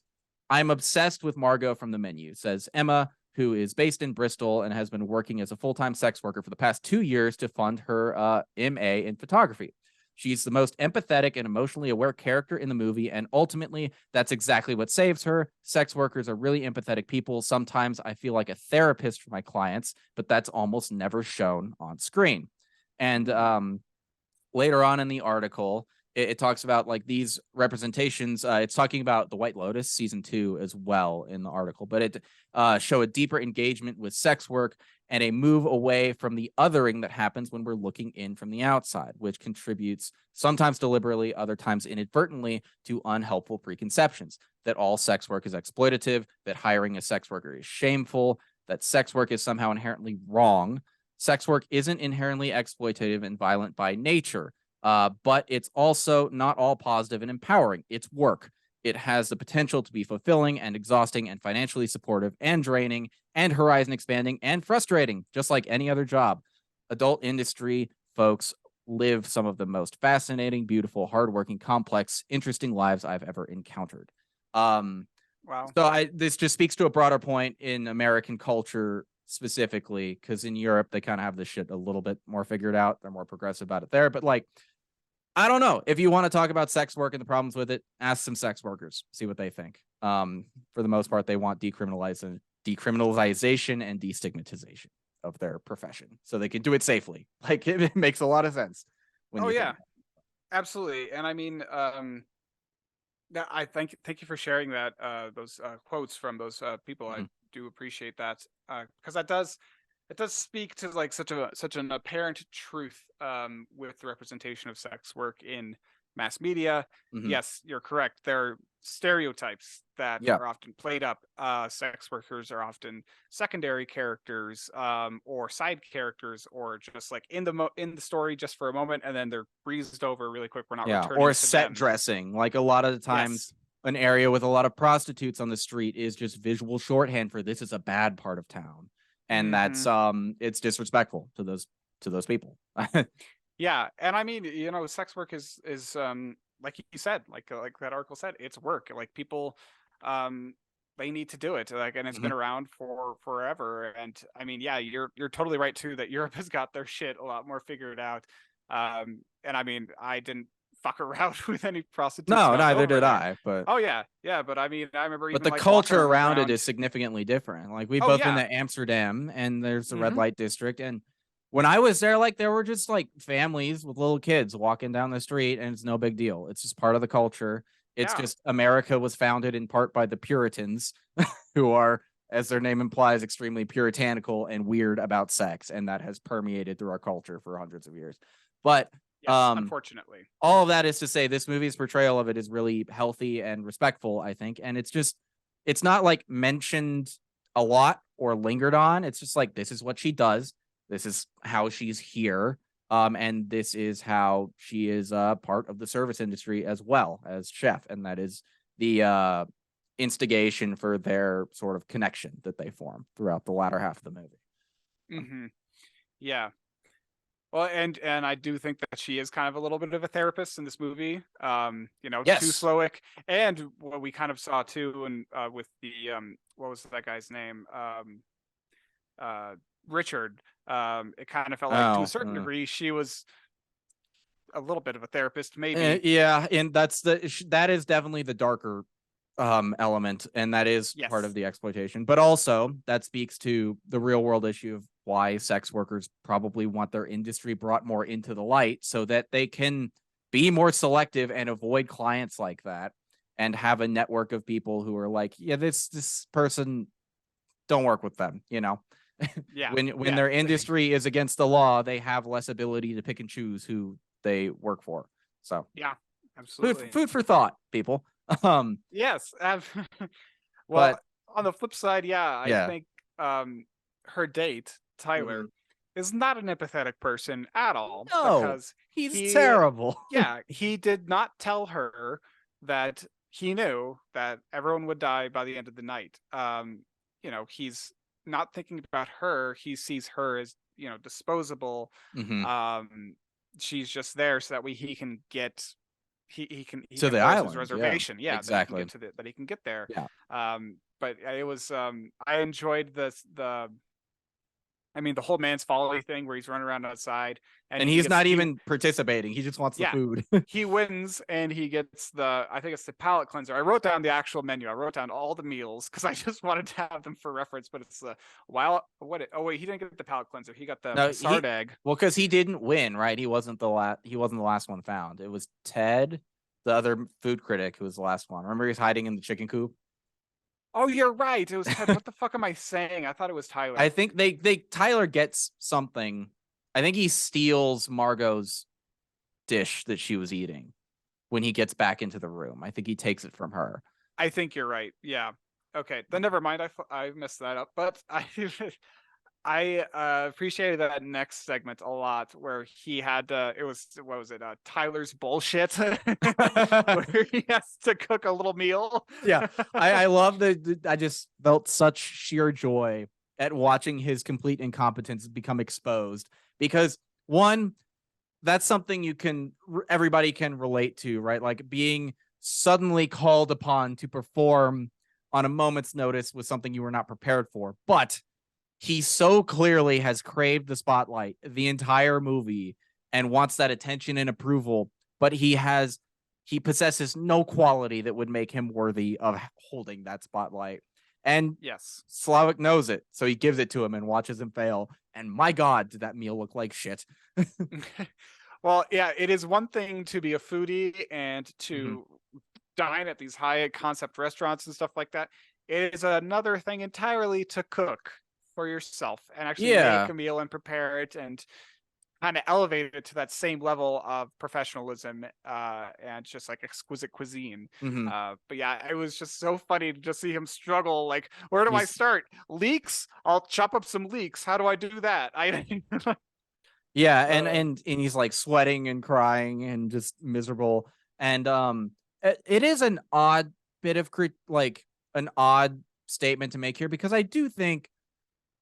I'm obsessed with Margot from the menu, says Emma, who is based in Bristol and has been working as a full-time sex worker for the past 2 years to fund her MA in photography. She's the most empathetic and emotionally aware character in the movie, and ultimately, that's exactly what saves her. Sex workers are really empathetic people. Sometimes I feel like a therapist for my clients, but that's almost never shown on screen. And later on in the article, it talks about like these representations. It's talking about The White Lotus season 2 as well in the article, but it show a deeper engagement with sex work and a move away from the othering that happens when we're looking in from the outside, which contributes sometimes deliberately, other times inadvertently, to unhelpful preconceptions that all sex work is exploitative, that hiring a sex worker is shameful, that sex work is somehow inherently wrong. Sex work isn't inherently exploitative and violent by nature. But it's also not all positive and empowering. It's work. It has the potential to be fulfilling and exhausting and financially supportive and draining and horizon expanding and frustrating, just like any other job. Adult industry folks live some of the most fascinating, beautiful, hardworking, complex, interesting lives I've ever encountered. Um, Wow. so this just speaks to a broader point in American culture specifically, because in Europe they kind of have this shit a little bit more figured out. They're more progressive about it there, but like I don't know. If you want to talk about sex work and the problems with it, ask some sex workers, see what they think. For the most part, they want decriminalization and destigmatization of their profession so they can do it safely. Like it makes a lot of sense when Oh you yeah, think. absolutely. And I mean, I thank you for sharing that those quotes from those people. I Mhm. do appreciate that because it does speak to like such an apparent truth with the representation of sex work in mass media. Mhm. Yes, you're correct. There are stereotypes that Yeah. are often played up. Sex workers are often secondary characters or side characters, or just like in the story just for a moment, and then they're breezed over really quick. We're not Yeah. Or returning to set them. dressing. Like a lot of the times, Yes. an area with a lot of prostitutes on the street is just visual shorthand for this is a bad part of town. And Hmm. that's it's disrespectful to those people. Yeah, and I mean, sex work is like you said, like that article said, it's work. Like people, um, they need to do it. Like, and it's been Mhm. around for forever. And I mean, yeah, you're totally right too that Europe has got their shit a lot more figured out. And I mean, I didn't fuck around with any prostitutes No, when I was neither over did there. I, but Oh yeah, yeah, but I mean, I remember But even the like walking culture around it around. is significantly different. Like we've Oh both been yeah. to Amsterdam and there's a red Hmm. light district. And when I was there, like there were just like families with little kids walking down the street and it's no big deal. It's just part of the culture. It's Yeah. just America was founded in part by the Puritans who are, as their name implies, extremely puritanical and weird about sex. And that has permeated through our culture for hundreds of years. But Yes, unfortunately. all of that is to say this movie's portrayal of it is really healthy and respectful, I think. And it's not like mentioned a lot or lingered on. It's just like this is what she does. This is how she's here. And this is how she is part of the service industry as well as chef. And that is the instigation for their sort of connection that they form throughout the latter half of the movie. Hmm. Yeah. Well, and I do think that she is kind of a little bit of a therapist in this movie. Too Yes. stoic, and what we kind of saw too, and with the what was that guy's name? Uh, Richard. It kind of felt like to a Oh, certain degree she was a little bit of a therapist, maybe. yeah, and that is definitely the darker element, and that is part of Yes. the exploitation. But also that speaks to the real world issue of why sex workers probably want their industry brought more into the light so that they can be more selective and avoid clients like that and have a network of people who are like, yeah, this person, don't work with them, you know. Yeah. When Yeah. their industry is against the law, they have less ability to pick and choose who they work for. So Yeah. Absolutely. food for thought, people. Um, Yes. Well, but on the flip side, yeah, I yeah, think her date, Tyler, mhm. is not an empathetic person at all No, because he's he terrible. yeah, he did not tell her that he knew that everyone would die by the end of the night. He's not thinking about her. He sees her as, disposable. Hmm. Um she's just there so that way he can get he To can the close his island, yeah, reservation. Yeah, that he can exactly. get to that he can get there. Yeah, But it was I enjoyed this the I mean, the whole man's folly thing where he's running around outside And he he's gets not even participating. He just wants the yeah, food. he wins and he gets I think it's the palate cleanser. I wrote down the actual menu. I wrote down all the meals because I just wanted to have them for reference. But it's oh wait, he didn't get the palate cleanser. He got the No, Passard egg. well, because he didn't win, right? He wasn't the last one found. It was Ted, the other food critic, who was the last one. Remember, he was hiding in the chicken coop. Oh, you're right. It was Ted. What the fuck am I saying? I thought it was Tyler. I think Tyler gets something. I think he steals Margot's dish that she was eating when he gets back into the room. I think he takes it from her. I think you're right. Yeah. Okay. Then never mind. I messed that up. But I appreciated that next segment a lot, where he had it was what was it? Tyler's bullshit, where he has to cook a little meal. Yeah, I love I just felt such sheer joy at watching his complete incompetence become exposed, because one, that's something everybody can relate to, right? Like being suddenly called upon to perform on a moment's notice with something you were not prepared for. But he so clearly has craved the spotlight the entire movie and wants that attention and approval, but he possesses no quality that would make him worthy of holding that spotlight. And yes, Slavic knows it, so he gives it to him and watches him fail. And my God, did that meal look like shit. Well, yeah, it is one thing to be a foodie and to dine at these high concept restaurants and stuff like that. It is another thing entirely to cook for yourself and actually make a meal and prepare it and kind of elevate it to that same level of professionalism and just like exquisite cuisine. But yeah, it was just so funny to just see him struggle. Like, where do I start? Leeks? I'll chop up some leeks. How do I do that? Yeah, and he's like sweating and crying and just miserable. And it is an odd bit of an odd statement to make here, because I do think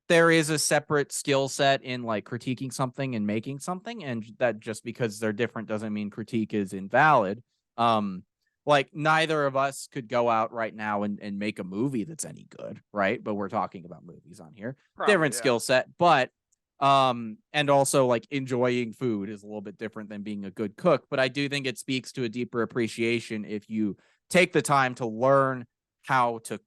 there is a separate skill set in like critiquing something and making something, and that just because they're different doesn't mean critique is invalid. Like neither of us could go out right now and make a movie that's any good, right? But we're talking about movies on here. Probably, different skill set, but and also like enjoying food is a little bit different than being a good cook. But I do think it speaks to a deeper appreciation if you take the time to learn how to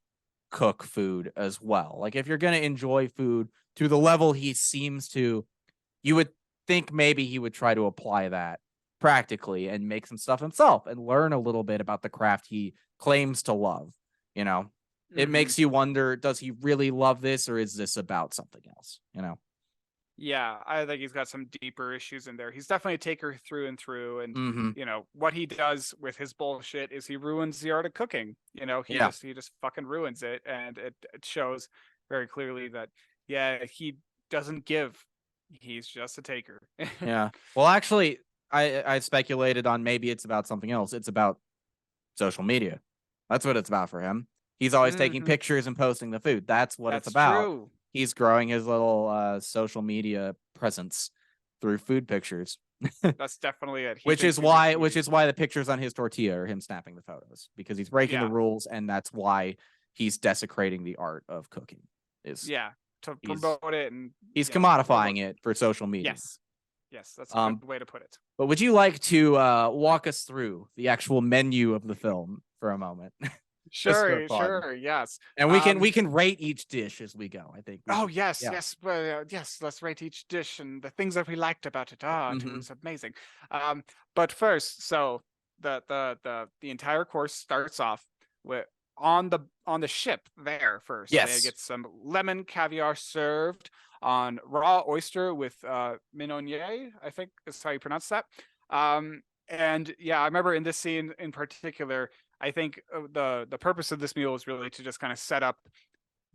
cook food as well. Like if you're going to enjoy food to the level he seems to, you would think maybe he would try to apply that practically and make some stuff himself and learn a little bit about the craft he claims to love. It makes you wonder, does he really love this, or is this about something else? Yeah, I think he's got some deeper issues in there. He's definitely a taker through and through. And, what he does with his bullshit is he ruins the art of cooking. He just fucking ruins it. And it shows very clearly that, yeah, he doesn't give. He's just a taker. Yeah. Well, actually, I speculated on maybe it's about something else. It's about social media. That's what it's about for him. He's always taking pictures and posting the food. That's what it's about. True. He's growing his little social media presence through food pictures. That's definitely it. Which is why the pictures on his tortilla are him snapping the photos, because he's breaking the rules, and that's why he's desecrating the art of cooking. To promote it, and he's commodifying it for social media. Yes, that's a good way to put it. But would you like to walk us through the actual menu of the film for a moment? Sure, yes. And we can rate each dish as we go, I think. Yes. Well, yes, let's rate each dish and the things that we liked about it. It was amazing. But first, so the entire course starts off with on the ship there first. Yes. They get some lemon caviar served on raw oyster with minonier, I think is how you pronounce that. And yeah, I remember in this scene in particular, I think the purpose of this meal was really to just kind of set up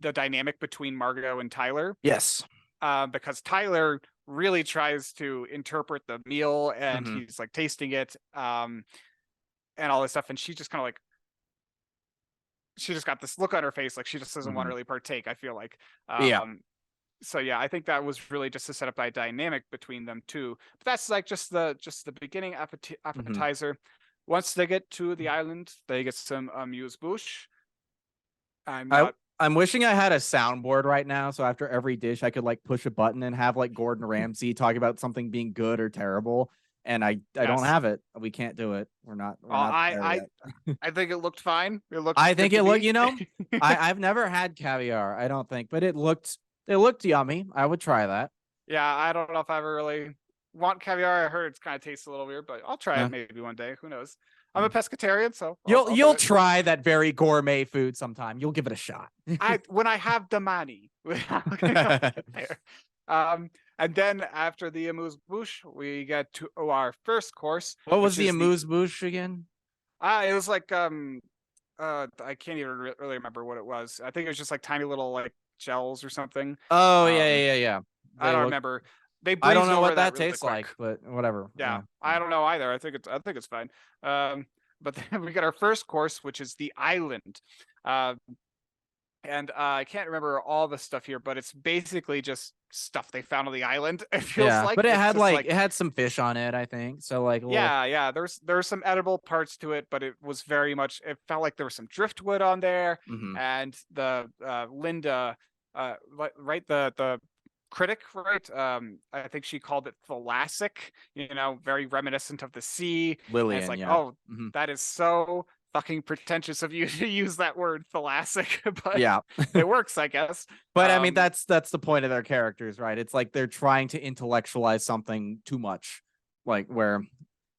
the dynamic between Margot and Tyler. Yes. Because Tyler really tries to interpret the meal, and he's like tasting it and all this stuff. And she just kind of like, she just got this look on her face, like she just doesn't want to really partake, I feel like. So yeah, I think that was really just to set up that dynamic between them two. But that's like just the beginning appetizer. Once they get to the island, they get some amuse-bouche. I I'm wishing I had a soundboard right now, so after every dish, I could like push a button and have like Gordon Ramsay talk about something being good or terrible. And I don't Yes. have it. We can't do it. We're not there I yet. I think it looked fine. It looked I good think to it looked, me. you know, I've never had caviar, I don't think, but it looked yummy. I would try that. Yeah, I don't know if I ever really want caviar. I heard it's kind of tastes a little weird, but I'll try it Yeah. maybe one day. Who knows? I'm a pescatarian, so I'll do You'll it. try that very gourmet food sometime. You'll give it a shot. I when I have the money, I'll get there. And then after the amuse bouche, we get to our first course, What was which the is the amuse bouche again? it was like I can't even really remember what it was. I think it was just like tiny little like gels or something. Oh yeah, Um, yeah. I They don't look. remember. They I don't breezed know over what that that really tastes quick. like, but whatever. Yeah, I don't know either. I think it's fine. But then we got our first course, which is the island. Uh, and I can't remember all the stuff here, but it's basically just stuff they found on the island. It feels Yeah, like but it it's had just like like it had some fish on it, I think. So like a little. yeah. There's some edible parts to it, but it was very much. It felt like there was some driftwood on there, Mhm. and the Linda, right the critic, right? I think she called it thalassic. You know, very reminiscent of the sea, and it's Lillian, like, yeah. oh, Mhm. that is so fucking pretentious of you to use that word thalassic, but Yeah. it works, I guess. But I mean Um, that's the point of their characters, right? It's like they're trying to intellectualize something too much. Like where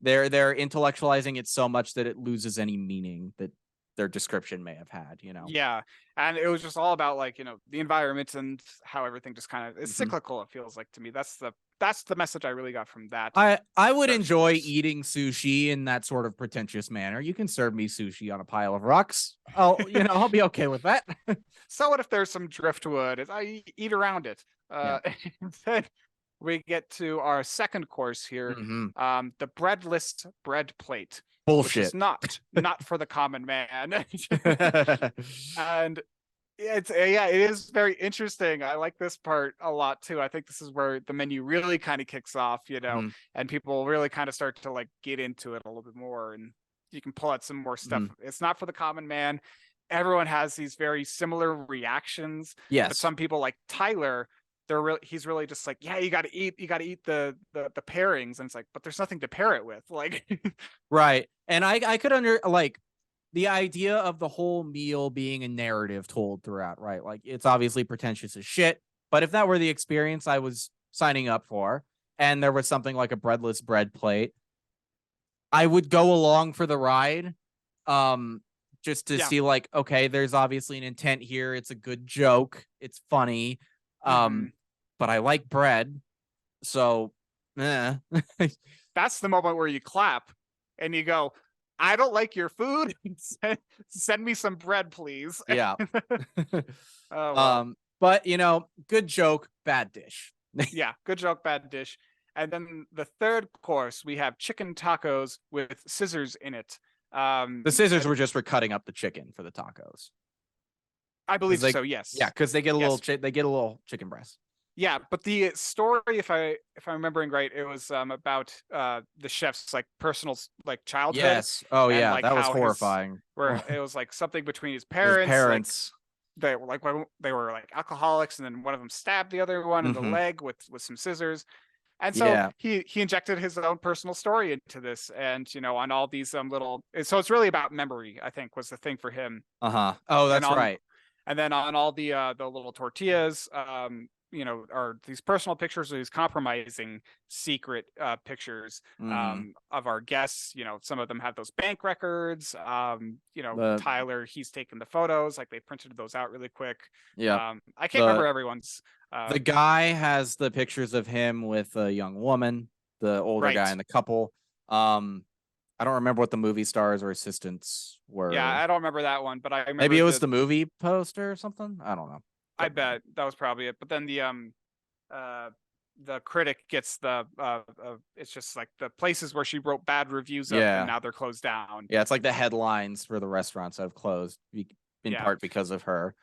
they're intellectualizing it so much that it loses any meaning that their description may have had, you know. Yeah, and it was just all about like the environment and how everything just kind of is Mhm. cyclical. It feels like to me. That's the message I really got from that I would first enjoy course. eating sushi in that sort of pretentious manner. You can serve me sushi on a pile of rocks. I'll be okay with that. So what if there's some driftwood? I eat around it. Yeah. And then we get to our second course here, Hmm. the breadless bread plate, which is Bullshit. not for the common man. And it is very interesting. I like this part a lot too. I think this is where the menu really kind of kicks off, Mhm, and people really kind of start to like get into it a little bit more, and you can pull out some more stuff. mhm. It's not for the common man. Everyone has these very similar reactions, but Yes. some people like Tyler, he's really just like, yeah, you got to eat the pairings, and it's like, but there's nothing to pair it with, like. Right. And I could like the idea of the whole meal being a narrative told throughout, right? Like it's obviously pretentious as shit, but if that were the experience I was signing up for and there was something like a breadless bread plate, I would go along for the ride. Um just to Yeah. see like okay, there's obviously an intent here. It's a good joke. It's funny. Hmm. Um but I like bread. So, eh. That's the moment where you clap and you go, I don't like your food. Send me some bread, please. Yeah. Oh well. But good joke, bad dish. Yeah, good joke, bad dish. And then the third course, we have chicken tacos with scissors in it. The scissors And were just for cutting up the chicken for the tacos. I Because believe so, yes. because they get a little, Yes. they get a little chicken breast. Yeah, but the story, if I'm remembering right, it was about the chef's like personal like childhood, Yes. Oh and yeah, like that was how his horrifying. where it was like something between his His parents, like parents. they were like when they were like alcoholics, and then one of them stabbed the other one in the Hmm. leg with some scissors, and so Yeah. he injected his own personal story into this, and on all these little, so it's really about memory, I think, was the thing for him. Uh huh. Oh, And that's on right. and then on all the little tortillas, are these personal pictures or these compromising secret pictures Hmm. of our guests. Some of them have those bank records. The Tyler, he's taken the photos, like they printed those out really quick. yeah. I can't remember The everyone's. the guy has the pictures of him with a young woman. The older guy Right. in the couple. Um, I don't remember what the movie stars or assistants Yeah, were. I don't remember that one, but I Maybe remember it was the movie poster or something. I don't know. I Doesn't matter. bet that was probably it. But then uh the critic gets it's just like the places where she wrote bad reviews of, and Yeah. now they're closed down. Yeah, it's like the headlines for the restaurants that have closed in Yeah. part because of her.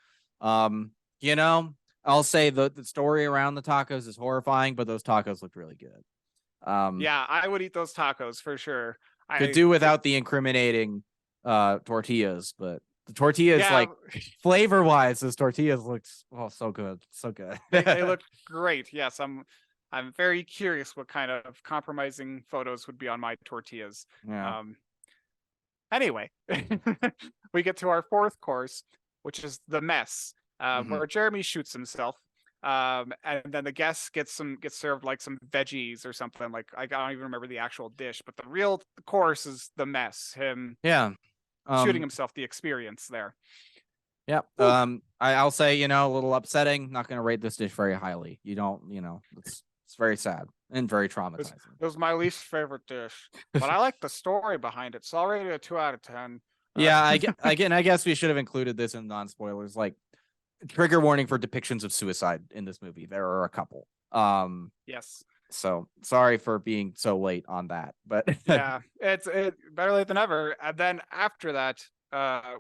Um, you know, I'll say the story around the tacos is horrifying, but those tacos looked really good. Yeah, I would eat those tacos for sure. Could I do it, without the incriminating tortillas, but The tortillas, Yeah, like flavor wise, those tortillas looks so good, so good. they look great. Yes, I'm very curious what kind of compromising photos would be on my tortillas. Yeah. Anyway, we get to our fourth course, which is the mess, where Jeremy shoots himself. And then the guest gets served like some veggies or something. Like I don't even remember the actual dish, but the real course is the mess. Him Yeah. shooting himself, the experience there. Yeah. I'll say, a little upsetting. Not gonna rate this dish very highly. You don't, it's very sad and very traumatizing. It was my least favorite dish, but I like the story behind it, so I'll rate it a 2 out of 10. Yeah, I guess we should have included this in non-spoilers, like trigger warning for depictions of suicide in this movie. There are a couple. Yes. So sorry for being so late on that, but yeah, it's better late than never. And then after that,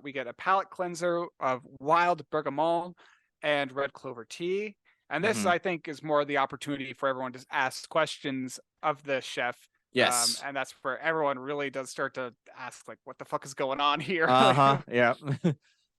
we get a palate cleanser of wild bergamot and red clover tea. And this, I think, is more the opportunity for everyone to ask questions of the chef. Yes. And that's where everyone really does start to ask, like, what the fuck is going on here? Yeah.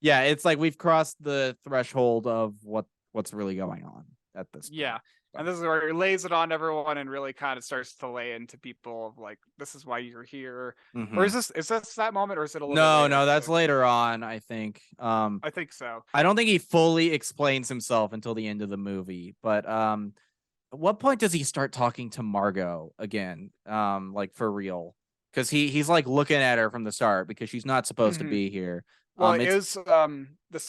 Yeah, it's like we've crossed the threshold of what's really going on at this point. Yeah. And this is where he lays it on everyone and really kind of starts to lay into people of like, this is why you're here. Or is this that moment, or is it a little bit later? No, that's later on, I think. I think so. I don't think he fully explains himself until the end of the movie, but at what point does he start talking to Margot again? Like for real? Because he's like looking at her from the start because she's not supposed to be here. Well, the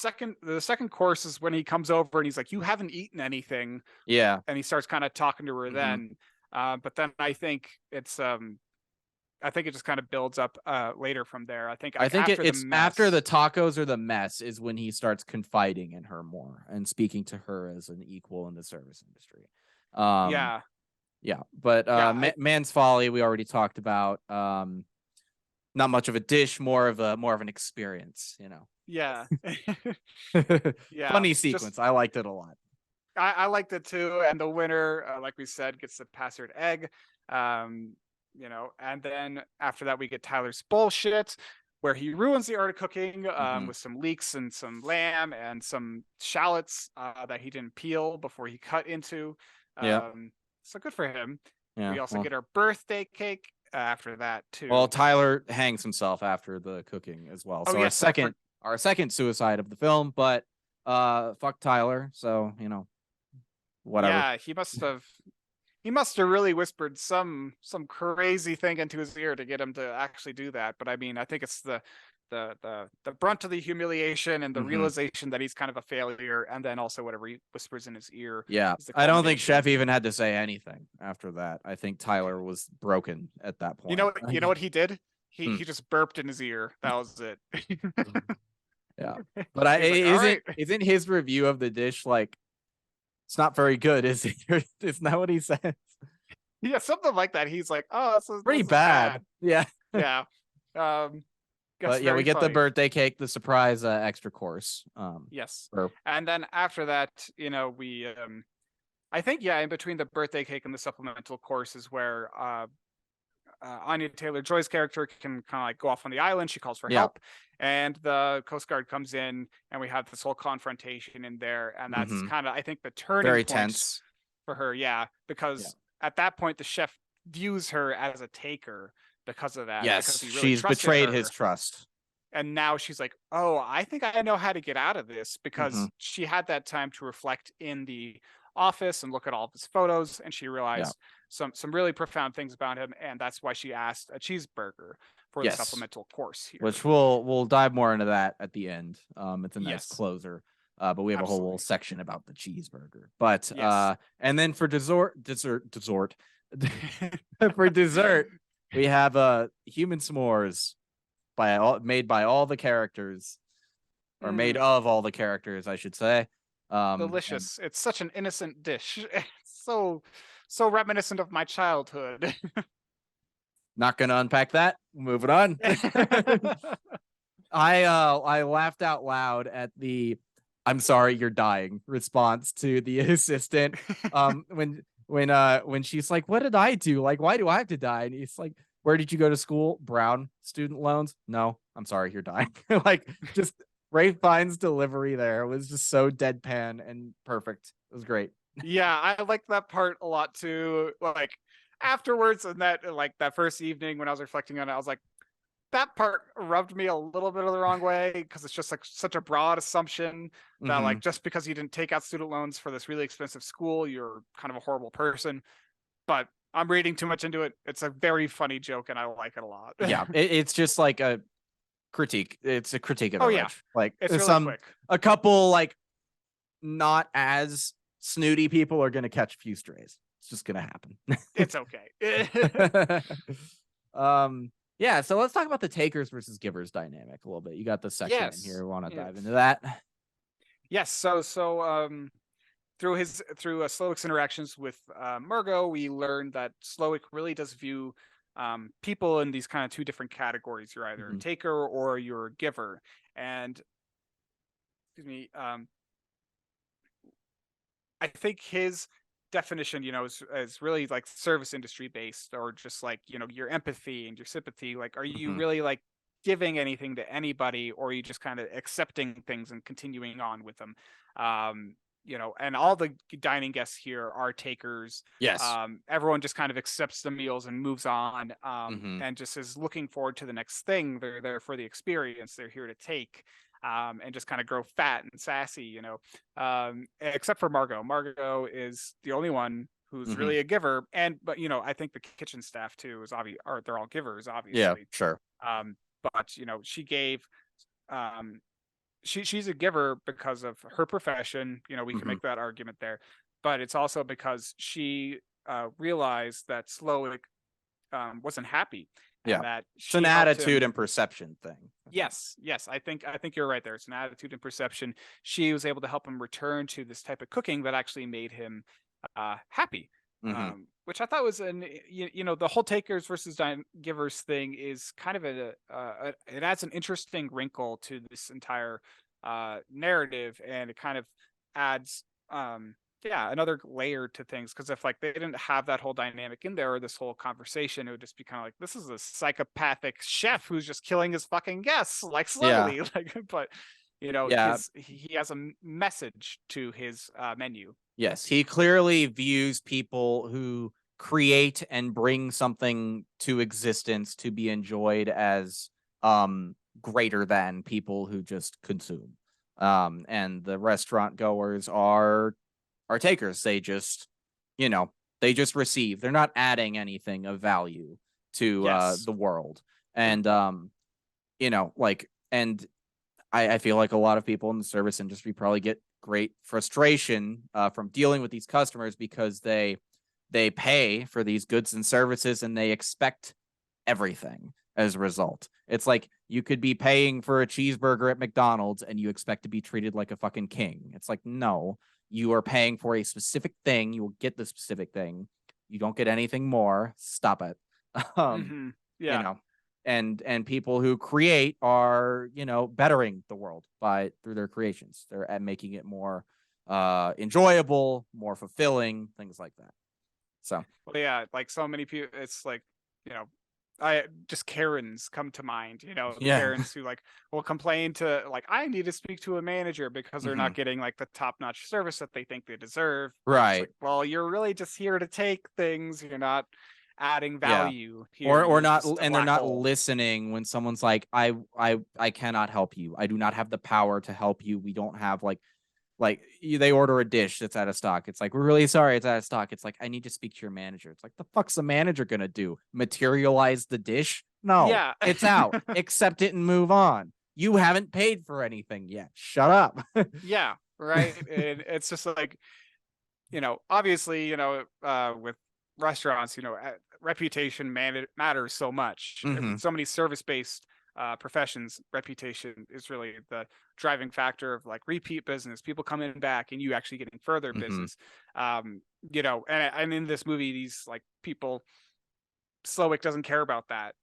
second course is when he comes over and he's like, "You haven't eaten anything." Yeah, and he starts kind of talking to her then. But then I think it just kind of builds up later from there. I think it's after the tacos or the mess is when he starts confiding in her more and speaking to her as an equal in the service industry. But Man's Folly we already talked about. Not much of a dish, more of an experience, Yeah. Yeah. Funny sequence. I liked it a lot. I liked it too. And the winner, like we said, gets the passered egg. And then after that we get Tyler's bullshit where he ruins the art of cooking with some leeks and some lamb and some shallots that he didn't peel before he cut into. So good for him. Yeah, we also get our birthday cake after that too. Well, Tyler hangs himself after the cooking as well. So our second suicide of the film, but fuck Tyler. So, whatever. Yeah, he must have really whispered some crazy thing into his ear to get him to actually do that. But I mean, I think it's the brunt of the humiliation and the realization that he's kind of a failure, and then also whatever he whispers in his ear. Yeah, I don't think Chef even had to say anything after that. I think Tyler was broken at that point. You know what he did? He just burped in his ear. That was it. Yeah, but isn't his review of the dish like it's not very good? Is it? Isn't that what he says? Yeah, something like that. He's like, oh, this is pretty bad. Yeah, yeah. But yeah, we get the birthday cake, the surprise extra course. Yes. And then after that, we I think in between the birthday cake and the supplemental course is where Anya Taylor-Joy's character can kind of like go off on the island. She calls for help, and the Coast Guard comes in, and we have this whole confrontation in there, and that's kind of I think the turning point tense for her. Yeah, because at that point the chef views her as a taker. Because of that, yes, really she's betrayed his trust, and now she's like, "Oh, I think I know how to get out of this." Because she had that time to reflect in the office and look at all of his photos, and she realized some really profound things about him, and that's why she asked a cheeseburger for the supplemental course here. Which we'll dive more into that at the end. It's a nice closer, but we have a whole section about the cheeseburger. But and then for dessert. For dessert. We have human s'mores made by all the characters, or made of all the characters, I should say. Delicious. It's such an innocent dish. It's so reminiscent of my childhood. Not gonna unpack that. Moving on. I laughed out loud at the "I'm sorry, you're dying" response to the assistant. When she's like, "What did I do? Like, why do I have to die?" And he's like, "Where did you go to school? Brown. Student loans? No, I'm sorry, you're dying." Like, just Ray Fiennes' delivery there was just so deadpan and perfect. It was great. Yeah, I liked that part a lot too. Like afterwards, and that like that first evening when I was reflecting on it, I was like, that part rubbed me a little bit of the wrong way because it's just like such a broad assumption that like just because you didn't take out student loans for this really expensive school, you're kind of a horrible person. But I'm reading too much into it. It's a very funny joke, and I like it a lot. Yeah, it's just like a critique. It's a critique of the Oh yeah, rich. Like it's really quick. a couple like not as snooty people are gonna catch a few strays. It's just gonna happen. It's okay. Yeah, so let's talk about the takers versus givers dynamic a little bit. You got the section in here. We want to dive into that. Yes. So through Slowick's interactions with Margot, we learned that Slowick really does view people in these kind of two different categories. You're either a taker or you're a giver. And excuse me, I think his definition, is really like service industry based, or just like, your empathy and your sympathy. Like, are you really like giving anything to anybody, or are you just kind of accepting things and continuing on with them? And all the dining guests here are takers. Yes. Everyone just kind of accepts the meals and moves on, and just is looking forward to the next thing. They're there for the experience. They're here to take. And just kind of grow fat and sassy, except for Margot. Margot is the only one who's really a giver. But I think the kitchen staff too is obvious, or they're all givers, obviously. Yeah, sure. But she gave, she's a giver because of her profession. We can make that argument there, but it's also because she realized that Slowick wasn't happy. Yeah, that it's an attitude and perception thing. Yes, I think you're right there. It's an attitude and perception. She was able to help him return to this type of cooking that actually made him happy, which I thought was the whole takers versus givers thing is kind of it adds an interesting wrinkle to this entire narrative, and it kind of adds another layer to things, because if like they didn't have that whole dynamic in there, or this whole conversation, it would just be kind of like, this is a psychopathic chef who's just killing his fucking guests like slowly. Like, but he has a message to his menu. Yes, he clearly views people who create and bring something to existence to be enjoyed as greater than people who just consume. And the restaurant goers are takers. They just, they just receive. They're not adding anything of value to the world. And and I feel like a lot of people in the service industry probably get great frustration from dealing with these customers, because they pay for these goods and services and they expect everything as a result. It's like you could be paying for a cheeseburger at McDonald's and you expect to be treated like a fucking king. It's like, no, you are paying for a specific thing. You will get the specific thing. You don't get anything more. Stop it. And people who create are, bettering the world through their creations. They're making it more enjoyable, more fulfilling, things like that. So, well, yeah, like so many people, it's like, just Karens come to mind, Karens who like will complain to like, I need to speak to a manager because they're not getting like the top-notch service that they think they deserve. Right. Like, well, you're really just here to take things. You're not adding value here. Or not, and they're not listening when someone's like, I cannot help you. I do not have the power to help you. We don't have they order a dish that's out of stock. It's like, we're really sorry, it's out of stock. It's like, I need to speak to your manager. It's like, the fuck's the manager gonna do? Materialize the dish? No, it's out. Accept it and move on. You haven't paid for anything yet. Shut up. Yeah, right. And it's just like, obviously, with restaurants, reputation matters so much. With so many service-based professions, reputation is really the driving factor of like repeat business, people coming back and you actually getting further business. And in this movie, these like people, Slowick doesn't care about that.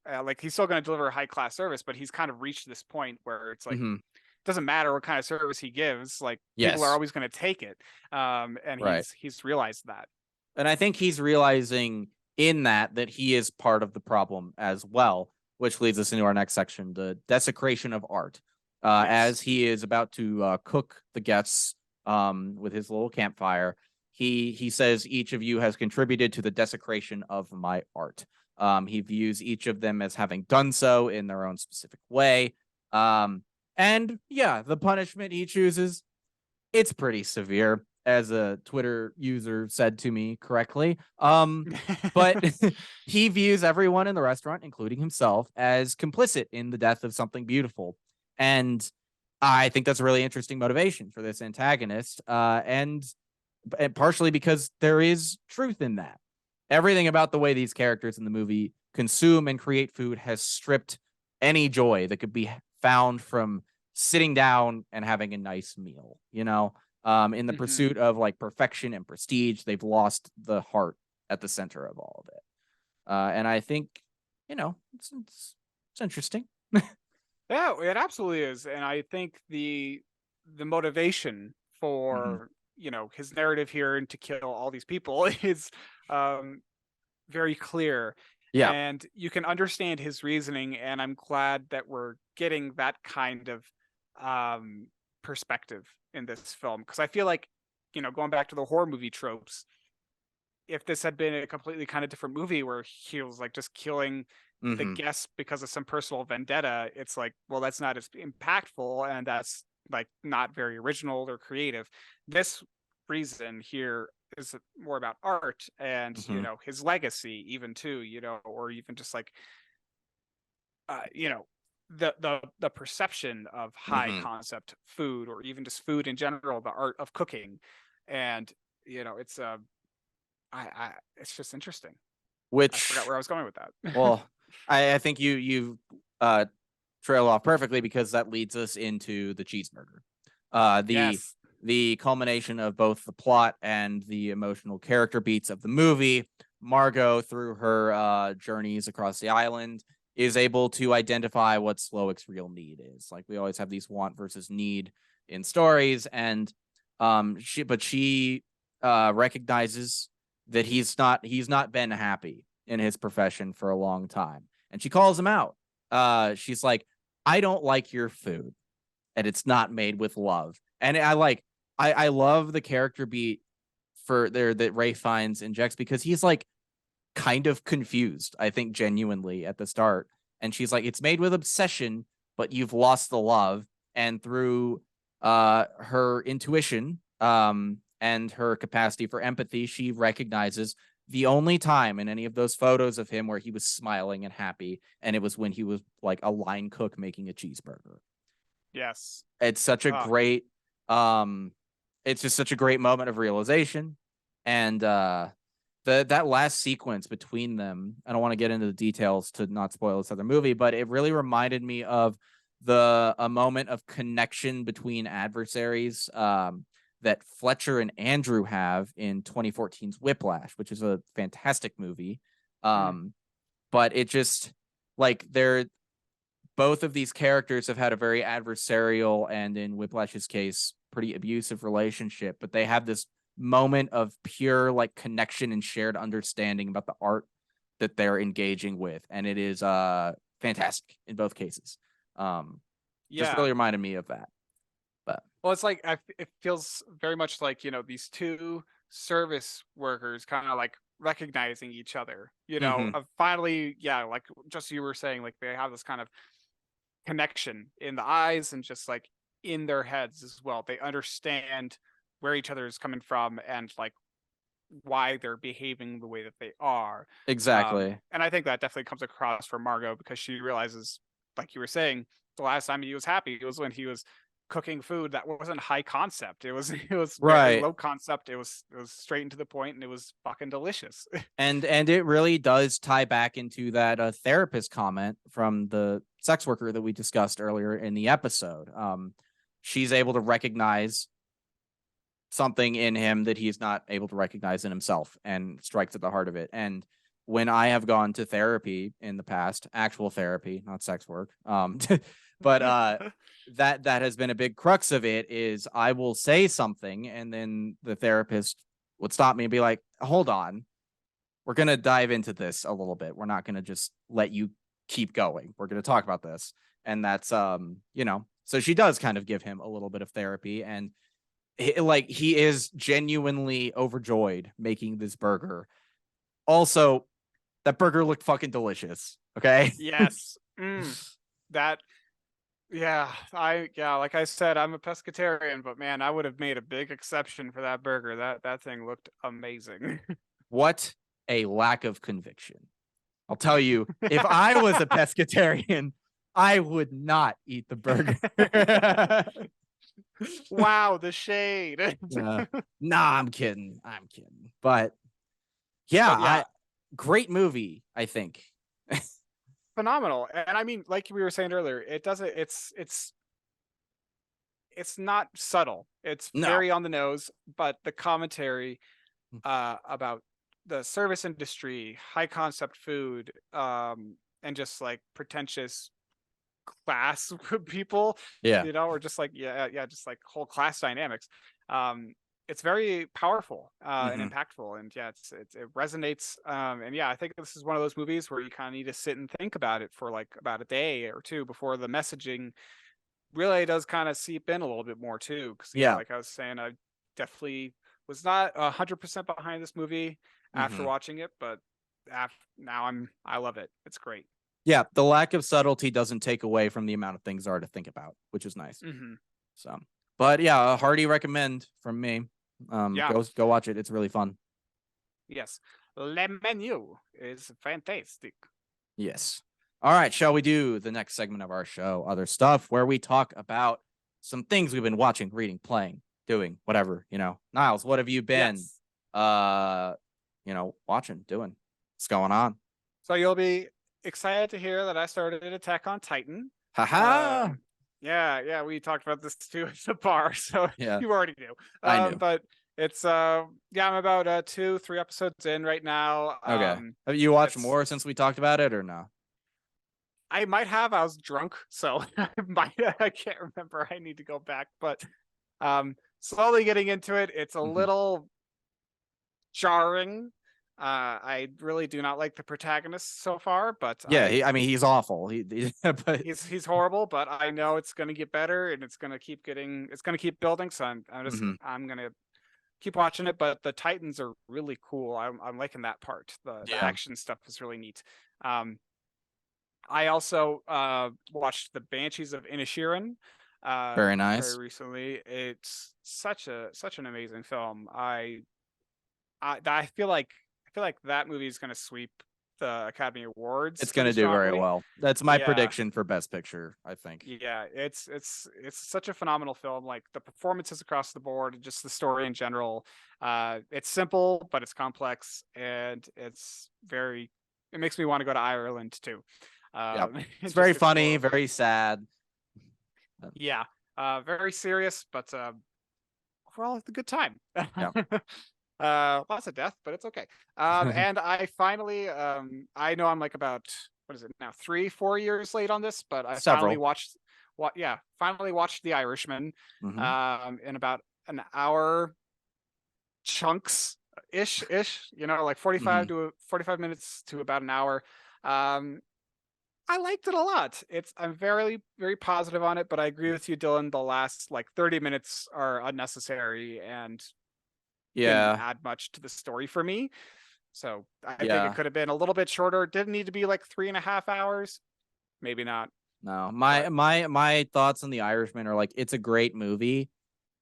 Like he's still going to deliver a high class service, but he's kind of reached this point where it's like, doesn't matter what kind of service he gives, like people are always going to take it. And he's realized that. And I think he's realizing in that he is part of the problem as well, which leads us into our next section, the desecration of art. Yes. as he is about to cook the guests with his little campfire. He says each of you has contributed to the desecration of my art. He views each of them as having done so in their own specific way. And yeah, the punishment he chooses, it's pretty severe, as a Twitter user said to me correctly. But he views everyone in the restaurant, including himself, as complicit in the death of something beautiful. And I think that's a really interesting motivation for this antagonist. And partially because there is truth in that. Everything about the way these characters in the movie consume and create food has stripped any joy that could be found from sitting down and having a nice meal, in the Mhm. pursuit of like perfection and prestige. They've lost the heart at the center of all of it. And I think, it's interesting. Yeah, it absolutely is, and I think the motivation Mhm. for his narrative here and to kill all these people is um, very clear, Yeah. and you can understand his reasoning. And I'm glad that we're getting that kind of um, perspective in this film because I feel like going back to the horror movie tropes, if this had been a completely kind of different movie where he was like just killing the Hmm. guests because of some personal vendetta, it's like, well, that's not as impactful and that's like not very original or creative. This reason here is more about art and Hmm. his legacy even too, or even just like the perception of high Hmm. concept food or even just food in general, the art of cooking. And it's it's just interesting. I forgot Which, where I was going with that. well, I think you uh trail off perfectly because that leads us into the cheeseburger. Uh, the Yes. the culmination of both the plot and the emotional character beats of the movie. Margot, through her journeys across the island, is able to identify what Slowick's real need is. Like we always have these want versus need in stories, and she recognizes that he's not been happy in his profession for a long time, and she calls him out. She's like, I don't like your food, and it's not made with love. And I love the character beat for there that Ray finds in Jex because he's like kind of confused, I think genuinely at the start. And she's like, it's made with obsession, but you've lost the love. And through her intuition and her capacity for empathy, she recognizes the only time in any of those photos of him where he was smiling and happy, and it was when he was like a line cook making a cheeseburger. Yes. It's such a Ah, great um it's just such a great moment of realization. And that last sequence between them, I don't want to get into the details to not spoil this other movie, but it really reminded me of the a moment of connection between adversaries that Fletcher and Andrew have in 2014's Whiplash, which is a fantastic movie. mm, um but it just like they're both of these characters have had a very adversarial and, in Whiplash's case, pretty abusive relationship, but they have this moment of pure like connection and shared understanding about the art that they're engaging with, and it is fantastic in both cases. um just yeah. really reminded me of that. But Well, it's like it feels very much like these two service workers kind of like recognizing each other. mhm, Finally, yeah, like just you were saying, like they have this kind of connection in the eyes and just like in their heads as well. They understand where each other is coming from and like why they're behaving the way that they are. exactly. And I think that definitely comes across for Margot because she realizes, like you were saying, the last time he was happy was when he was cooking food that wasn't high concept. It was it was very Right. low concept. It was straight and to the point, and it was fucking delicious. And it really does tie back into that therapist comment from the sex worker that we discussed earlier in the episode. She's able to recognize something in him that he's not able to recognize in himself, and strikes at the heart of it. And when I have gone to therapy in the past, actual therapy, not sex work, but that has been a big crux of it, is I will say something and then the therapist would stop me and be like, hold on, we're going to dive into this a little bit. We're not going to just let you keep going. We're going to talk about this. And that's So she does kind of give him a little bit of therapy, and he is genuinely overjoyed making this burger. Also, that burger looked fucking delicious. Okay. Yes. That like I said, I'm a pescatarian, but man, I would have made a big exception for that burger. That thing looked amazing. What a lack of conviction. I'll tell you, if I was a pescatarian, I would not eat the burger. Wow, the shade. Nah, I'm kidding. But yeah, But yeah, great movie, I think. phenomenal. And I mean, like we were saying earlier, it doesn't it's not subtle. It's No. very on the nose, but the commentary about the service industry, high concept food, and just like pretentious class people, Yeah. or just like just like whole class dynamics. It's very powerful and impactful, and it resonates. And yeah, I think this is one of those movies where you kind of need to sit and think about it for like about a day or two before the messaging really does kind of seep in a little bit more too. Because Yeah. like I was saying, I definitely was not 100% behind this movie after watching it, but now I love it. It's great. Yeah, the lack of subtlety doesn't take away from the amount of things there are to think about, which is nice. So, but yeah, a hearty recommend from me. Go watch it. It's really fun. Yes, Le Menu is fantastic. Yes. All right, shall we do the next segment of our show, Other Stuff, where we talk about some things we've been watching, reading, playing, doing, whatever, Niles, what have you been watching, doing? What's going on? So you'll be excited to hear that I started Attack on Titan. Haha. Yeah, we talked about this too at the bar, so yeah, you already knew. I knew. But it's I'm about 2-3 episodes in right now. Okay. Have you watched more since we talked about it or no? I might have. I was drunk, so I can't remember. I need to go back, but slowly getting into it. It's a little jarring. I really do not like the protagonist so far, but he's awful. But he's horrible. But I know it's going to get better, and it's going to keep building. So I'm going to keep watching it. But the Titans are really cool. I'm liking that part. The action stuff is really neat. I also watched the Banshees of Inisherin. Very nice. Very recently. It's such an amazing film. I feel like that movie is going to sweep the Academy Awards. It's going to do very well. That's my prediction for Best Picture, I think. Yeah, it's such a phenomenal film. Like the performances across the board, and just the story in general. It's simple, but it's complex, and it makes me want to go to Ireland too. It's very funny, very sad. Yeah, very serious, but overall, it's a good time. Lots of death, but it's okay. And I finally, I know I'm like about, what is it now, 3-4 years late on this, but I finally watched The Irishman in about an hour chunks ish, like 45 minutes to about an hour. I liked it a lot. I'm very, very positive on it, but I agree with you, Dylan. The last like 30 minutes are unnecessary and didn't add much to the story for me. So I think it could have been a little bit shorter. It didn't need to be like 3.5 hours. Maybe not. No, my thoughts on The Irishman are like, it's a great movie,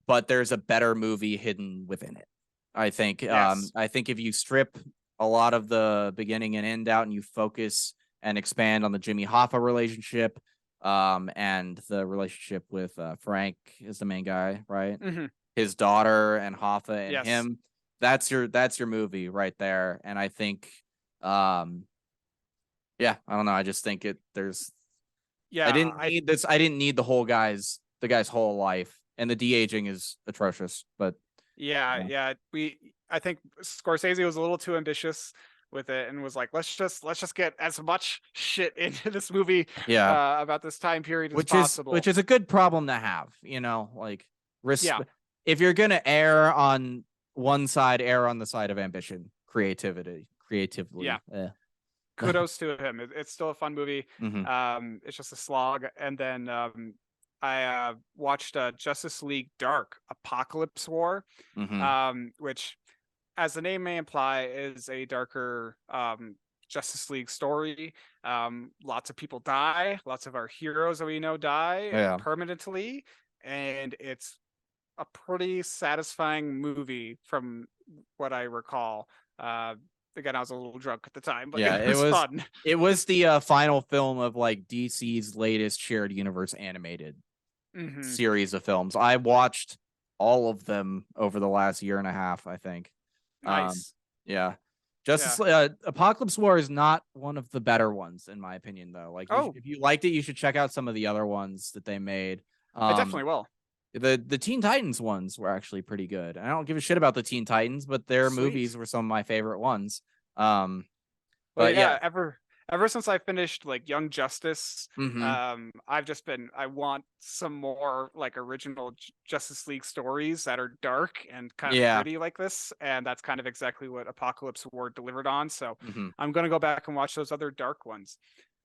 but there's a better movie hidden within it. I think. I think if you strip a lot of the beginning and end out and you focus and expand on the Jimmy Hoffa relationship, and the relationship with Frank is the main guy, right? His daughter and Hoffa and him. That's your movie right there. And I think, I don't know. I just think there's. I didn't need this. I didn't need the guy's whole life, and the de-aging is atrocious. But I think Scorsese was a little too ambitious with it and was like, let's just get as much shit into this movie about this time period as possible. Which is a good problem to have, like if you're gonna err on one side, err on the side of ambition, creatively. Kudos to him. It's still a fun movie. It's just a slog. And then I watched Justice League Dark Apocalypse War, Hmm. which, as the name may imply, is a darker Justice League story. Lots of people die, lots of our heroes that we know die Yeah. permanently, and it's a pretty satisfying movie from what I recall. Again, I was a little drunk at the time, but Yeah, it was fun. it was the final film of like DC's latest shared universe animated Hmm. series of films. I watched all of them over the last year and a half, I think. Um, Nice. yeah. Yeah. Apocalypse War is not one of the better ones in my opinion though. Like Oh, if you liked it, you should check out some of the other ones that they made. I Um, definitely will. the Teen Titans ones were actually pretty good. I don't give a shit about the Teen Titans, but their movies Sweet. were some of my favorite ones. Um, Well, but yeah, yeah. ever since I finished like Young Justice, Hmm. I've just been I want some more like original Justice League stories that are dark and kind of Yeah. gritty like this, and that's kind of exactly what Apocalypse War delivered on. So Hmm. I'm gonna go back and watch those other dark ones,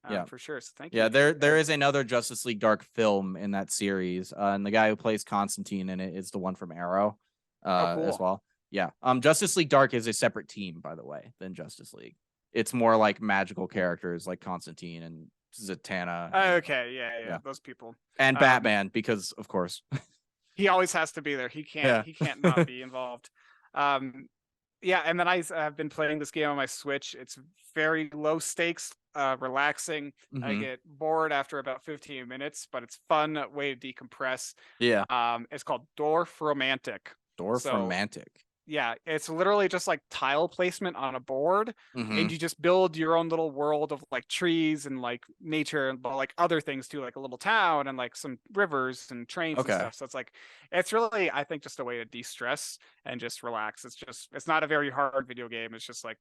Yeah. for sure. So thank Yeah, you. there is another Justice League Dark film in that series, and the guy who plays Constantine in it is the one from Arrow, Oh, as cool. well. Yeah, Justice League Dark is a separate team, by the way, than Justice League. It's more like magical characters like Constantine and Zatanna, and Okay, yeah, yeah, yeah, those people. and Um, Batman because of course. he always has to be there. Yeah. He can't not be involved. Um, yeah, and then have been playing this game on my Switch. It's very low stakes, relaxing. I Hmm. get bored after about 15 minutes, but it's fun way to decompress. Yeah. It's called Dwarf Romantic. Dwarf So romantic. yeah, it's literally just like tile placement on a board, and Hmm. you just build your own little world of like trees and like nature, but like other things too, like a little town and like some rivers and trains and Okay. stuff. So it's like it's really, I think, just a way to de-stress and just relax. It's not a very hard video game. It's just like,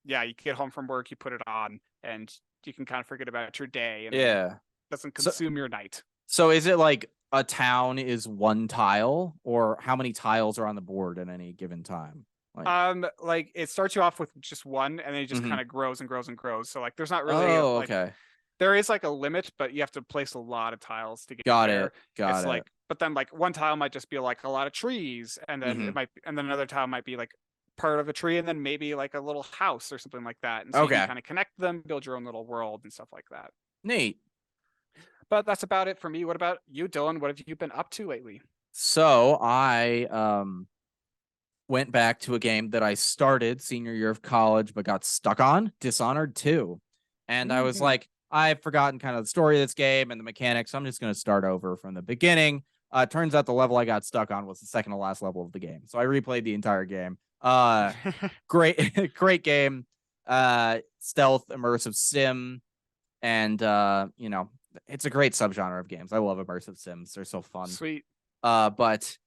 yeah, you get home from work, you put it on, and you can kind of forget about your day, and it Yeah. doesn't So consume your night. so is it like a town is one tile, or how many tiles are on the board at any given time? Like, Like it starts you off with just one, and then it just hmm. kind of grows and grows and grows. So like, there's not really Oh, like okay. there is like a limit, but you have to place a lot of tiles to get Got there. it. Got It's it. like, but then like one tile might just be like a lot of trees, and then Hmm. and then another tile might be like part of a tree, and then maybe like a little house or something like that. And so you can Okay. kind of connect them, build your own little world and stuff like that. Neat. But that's about it for me. What about you, Dylan? What have you been up to lately? So I went back to a game that I started senior year of college but got stuck on, Dishonored 2. And I was Hmm. like, I've forgotten kind of the story of this game and the mechanics. So I'm just going to start over from the beginning. Turns out the level I got stuck on was the second to last level of the game. So I replayed the entire game. Great, great game. Stealth, immersive sim. And, it's a great subgenre of games. I love immersive sims. They're so fun. Sweet. But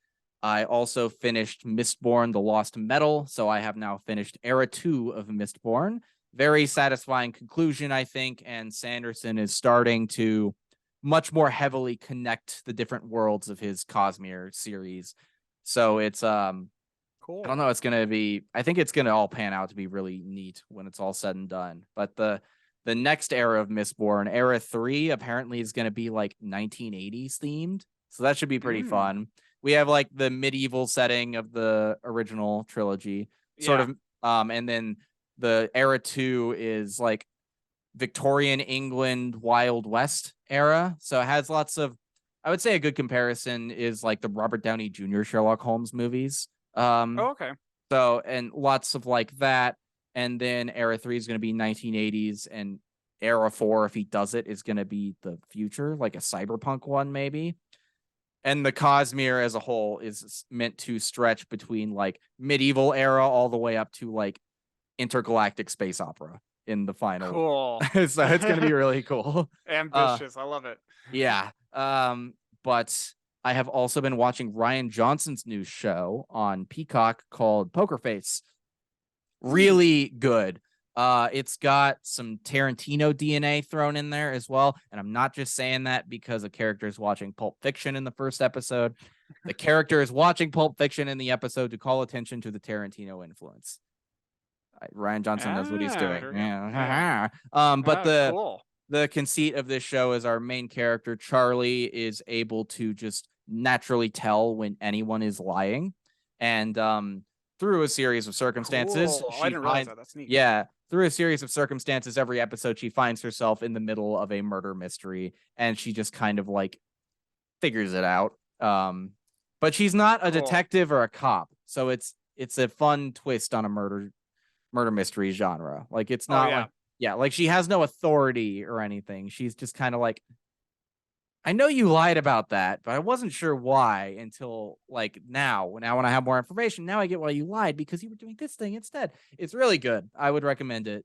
I also finished Mistborn: The Lost Metal, so I have now finished Era 2 of Mistborn. Very satisfying conclusion, I think, and Sanderson is starting to much more heavily connect the different worlds of his Cosmere series. So it's I don't Cool. know, it's going to be, I think it's going to all pan out to be really neat when it's all said and done. But the next era of Mistborn, Era 3, apparently is going to be like 1980s themed. So that should be pretty Mm. fun. We have like the medieval setting of the original trilogy, sort Yeah. of, and then the Era 2 is like Victorian England, Wild West era. So it has lots of, I would say a good comparison is like the Robert Downey Jr. Sherlock Holmes movies. Oh, okay. And lots of like that. And then Era 3 is going to be 1980s, and Era 4, if he does it, is going to be the future, like a cyberpunk one, maybe. And the Cosmere as a whole is meant to stretch between like medieval era all the way up to like intergalactic space opera in the final. Cool. So it's going to be really cool. Uh, Ambitious. I love it. yeah. But I have also been watching Ryan Johnson's new show on Peacock called Poker Face. Hmm. Really good. It's got some Tarantino DNA thrown in there as well. And I'm not just saying that because a character is watching Pulp Fiction in the first episode. The character is watching Pulp Fiction in the episode to call attention to the Tarantino influence. Ryan Johnson knows what he's Ah, doing. there we go. Yeah. Yeah. But Ah, the cool. the conceit of this show is our main character, Charlie, is able to just naturally tell when anyone is lying. And through a series of circumstances, Cool. Oh, I she didn't realize finds, that. That's neat. yeah, through a series of circumstances, every episode, she finds herself in the middle of a murder mystery and she just kind of like figures it out. But she's not a Cool. detective or a cop. So it's a fun twist on a murder mystery genre. Like it's Oh not yeah. like, yeah, like she has no authority or anything. She's just kind of like, I know you lied about that, but I wasn't sure why until like now. Now, when I have more information, now I get why you lied because you were doing this thing instead. It's really good. I would recommend it.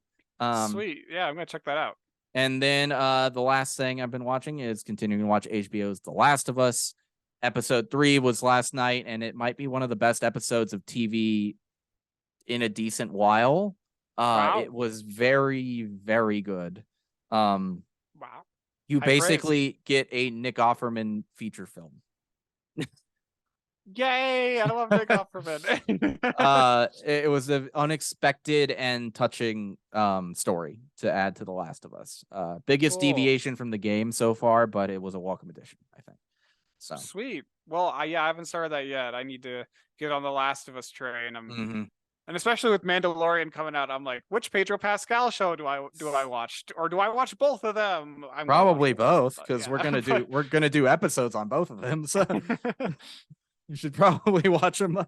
Sweet. Yeah, I'm gonna check that out. And then the last thing I've been watching is continuing to watch HBO's The Last of Us. Episode 3 was last night, and it might be one of the best episodes of TV in a decent while. Wow. It was very, very good. Wow. You High praise. basically get a Nick Offerman feature film. Yay! I love Nick Offerman. It was an unexpected and touching story to add to The Last of Us. Biggest Cool. deviation from the game so far, but it was a welcome addition, I think. So Sweet. Well, I haven't started that yet. I need to get on the Last of Us train. And especially with Mandalorian coming out, I'm like, which Pedro Pascal show do I watch, or do I watch both of them? I'm gonna watch probably both, because yeah. we're gonna do episodes on both of them. So you should probably watch them.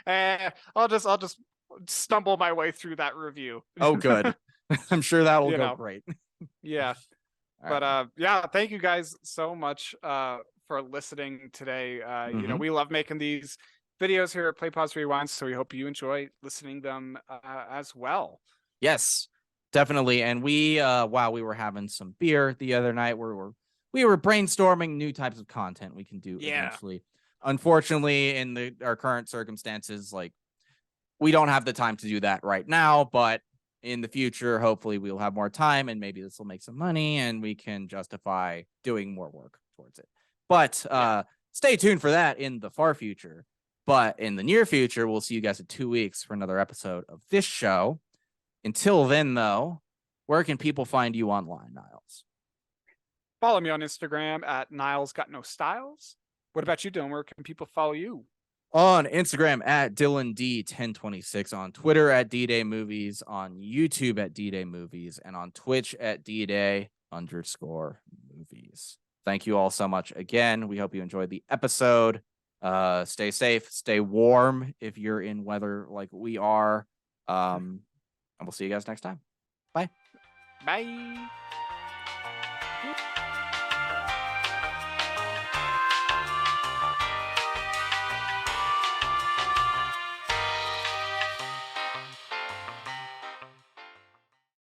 I'll just stumble my way through that review. Oh, good. I'm sure that will go great. Yeah. But yeah, thank you guys so much for listening today. You know, we love making these videos here at Play Pause Rewind, so we hope you enjoy listening them as well. Yes, definitely. And we while we were having some beer the other night, we were brainstorming new types of content we can do eventually. Unfortunately, in our current circumstances, like we don't have the time to do that right now, but in the future, hopefully we'll have more time and maybe this will make some money and we can justify doing more work towards it. But stay tuned for that in the far future. But in the near future, we'll see you guys in 2 weeks for another episode of this show. Until then, though, where can people find you online, Niles? Follow me on Instagram at Niles Got No Styles. What about you, Dylan? Where can people follow you? On Instagram at DylanD1026, on Twitter at D-Day Movies, on YouTube at D-Day Movies, and on Twitch at D-Day_movies. Thank you all so much again. We hope you enjoyed the episode. Stay safe, stay warm if you're in weather like we are. And we'll see you guys next time. Bye. Bye.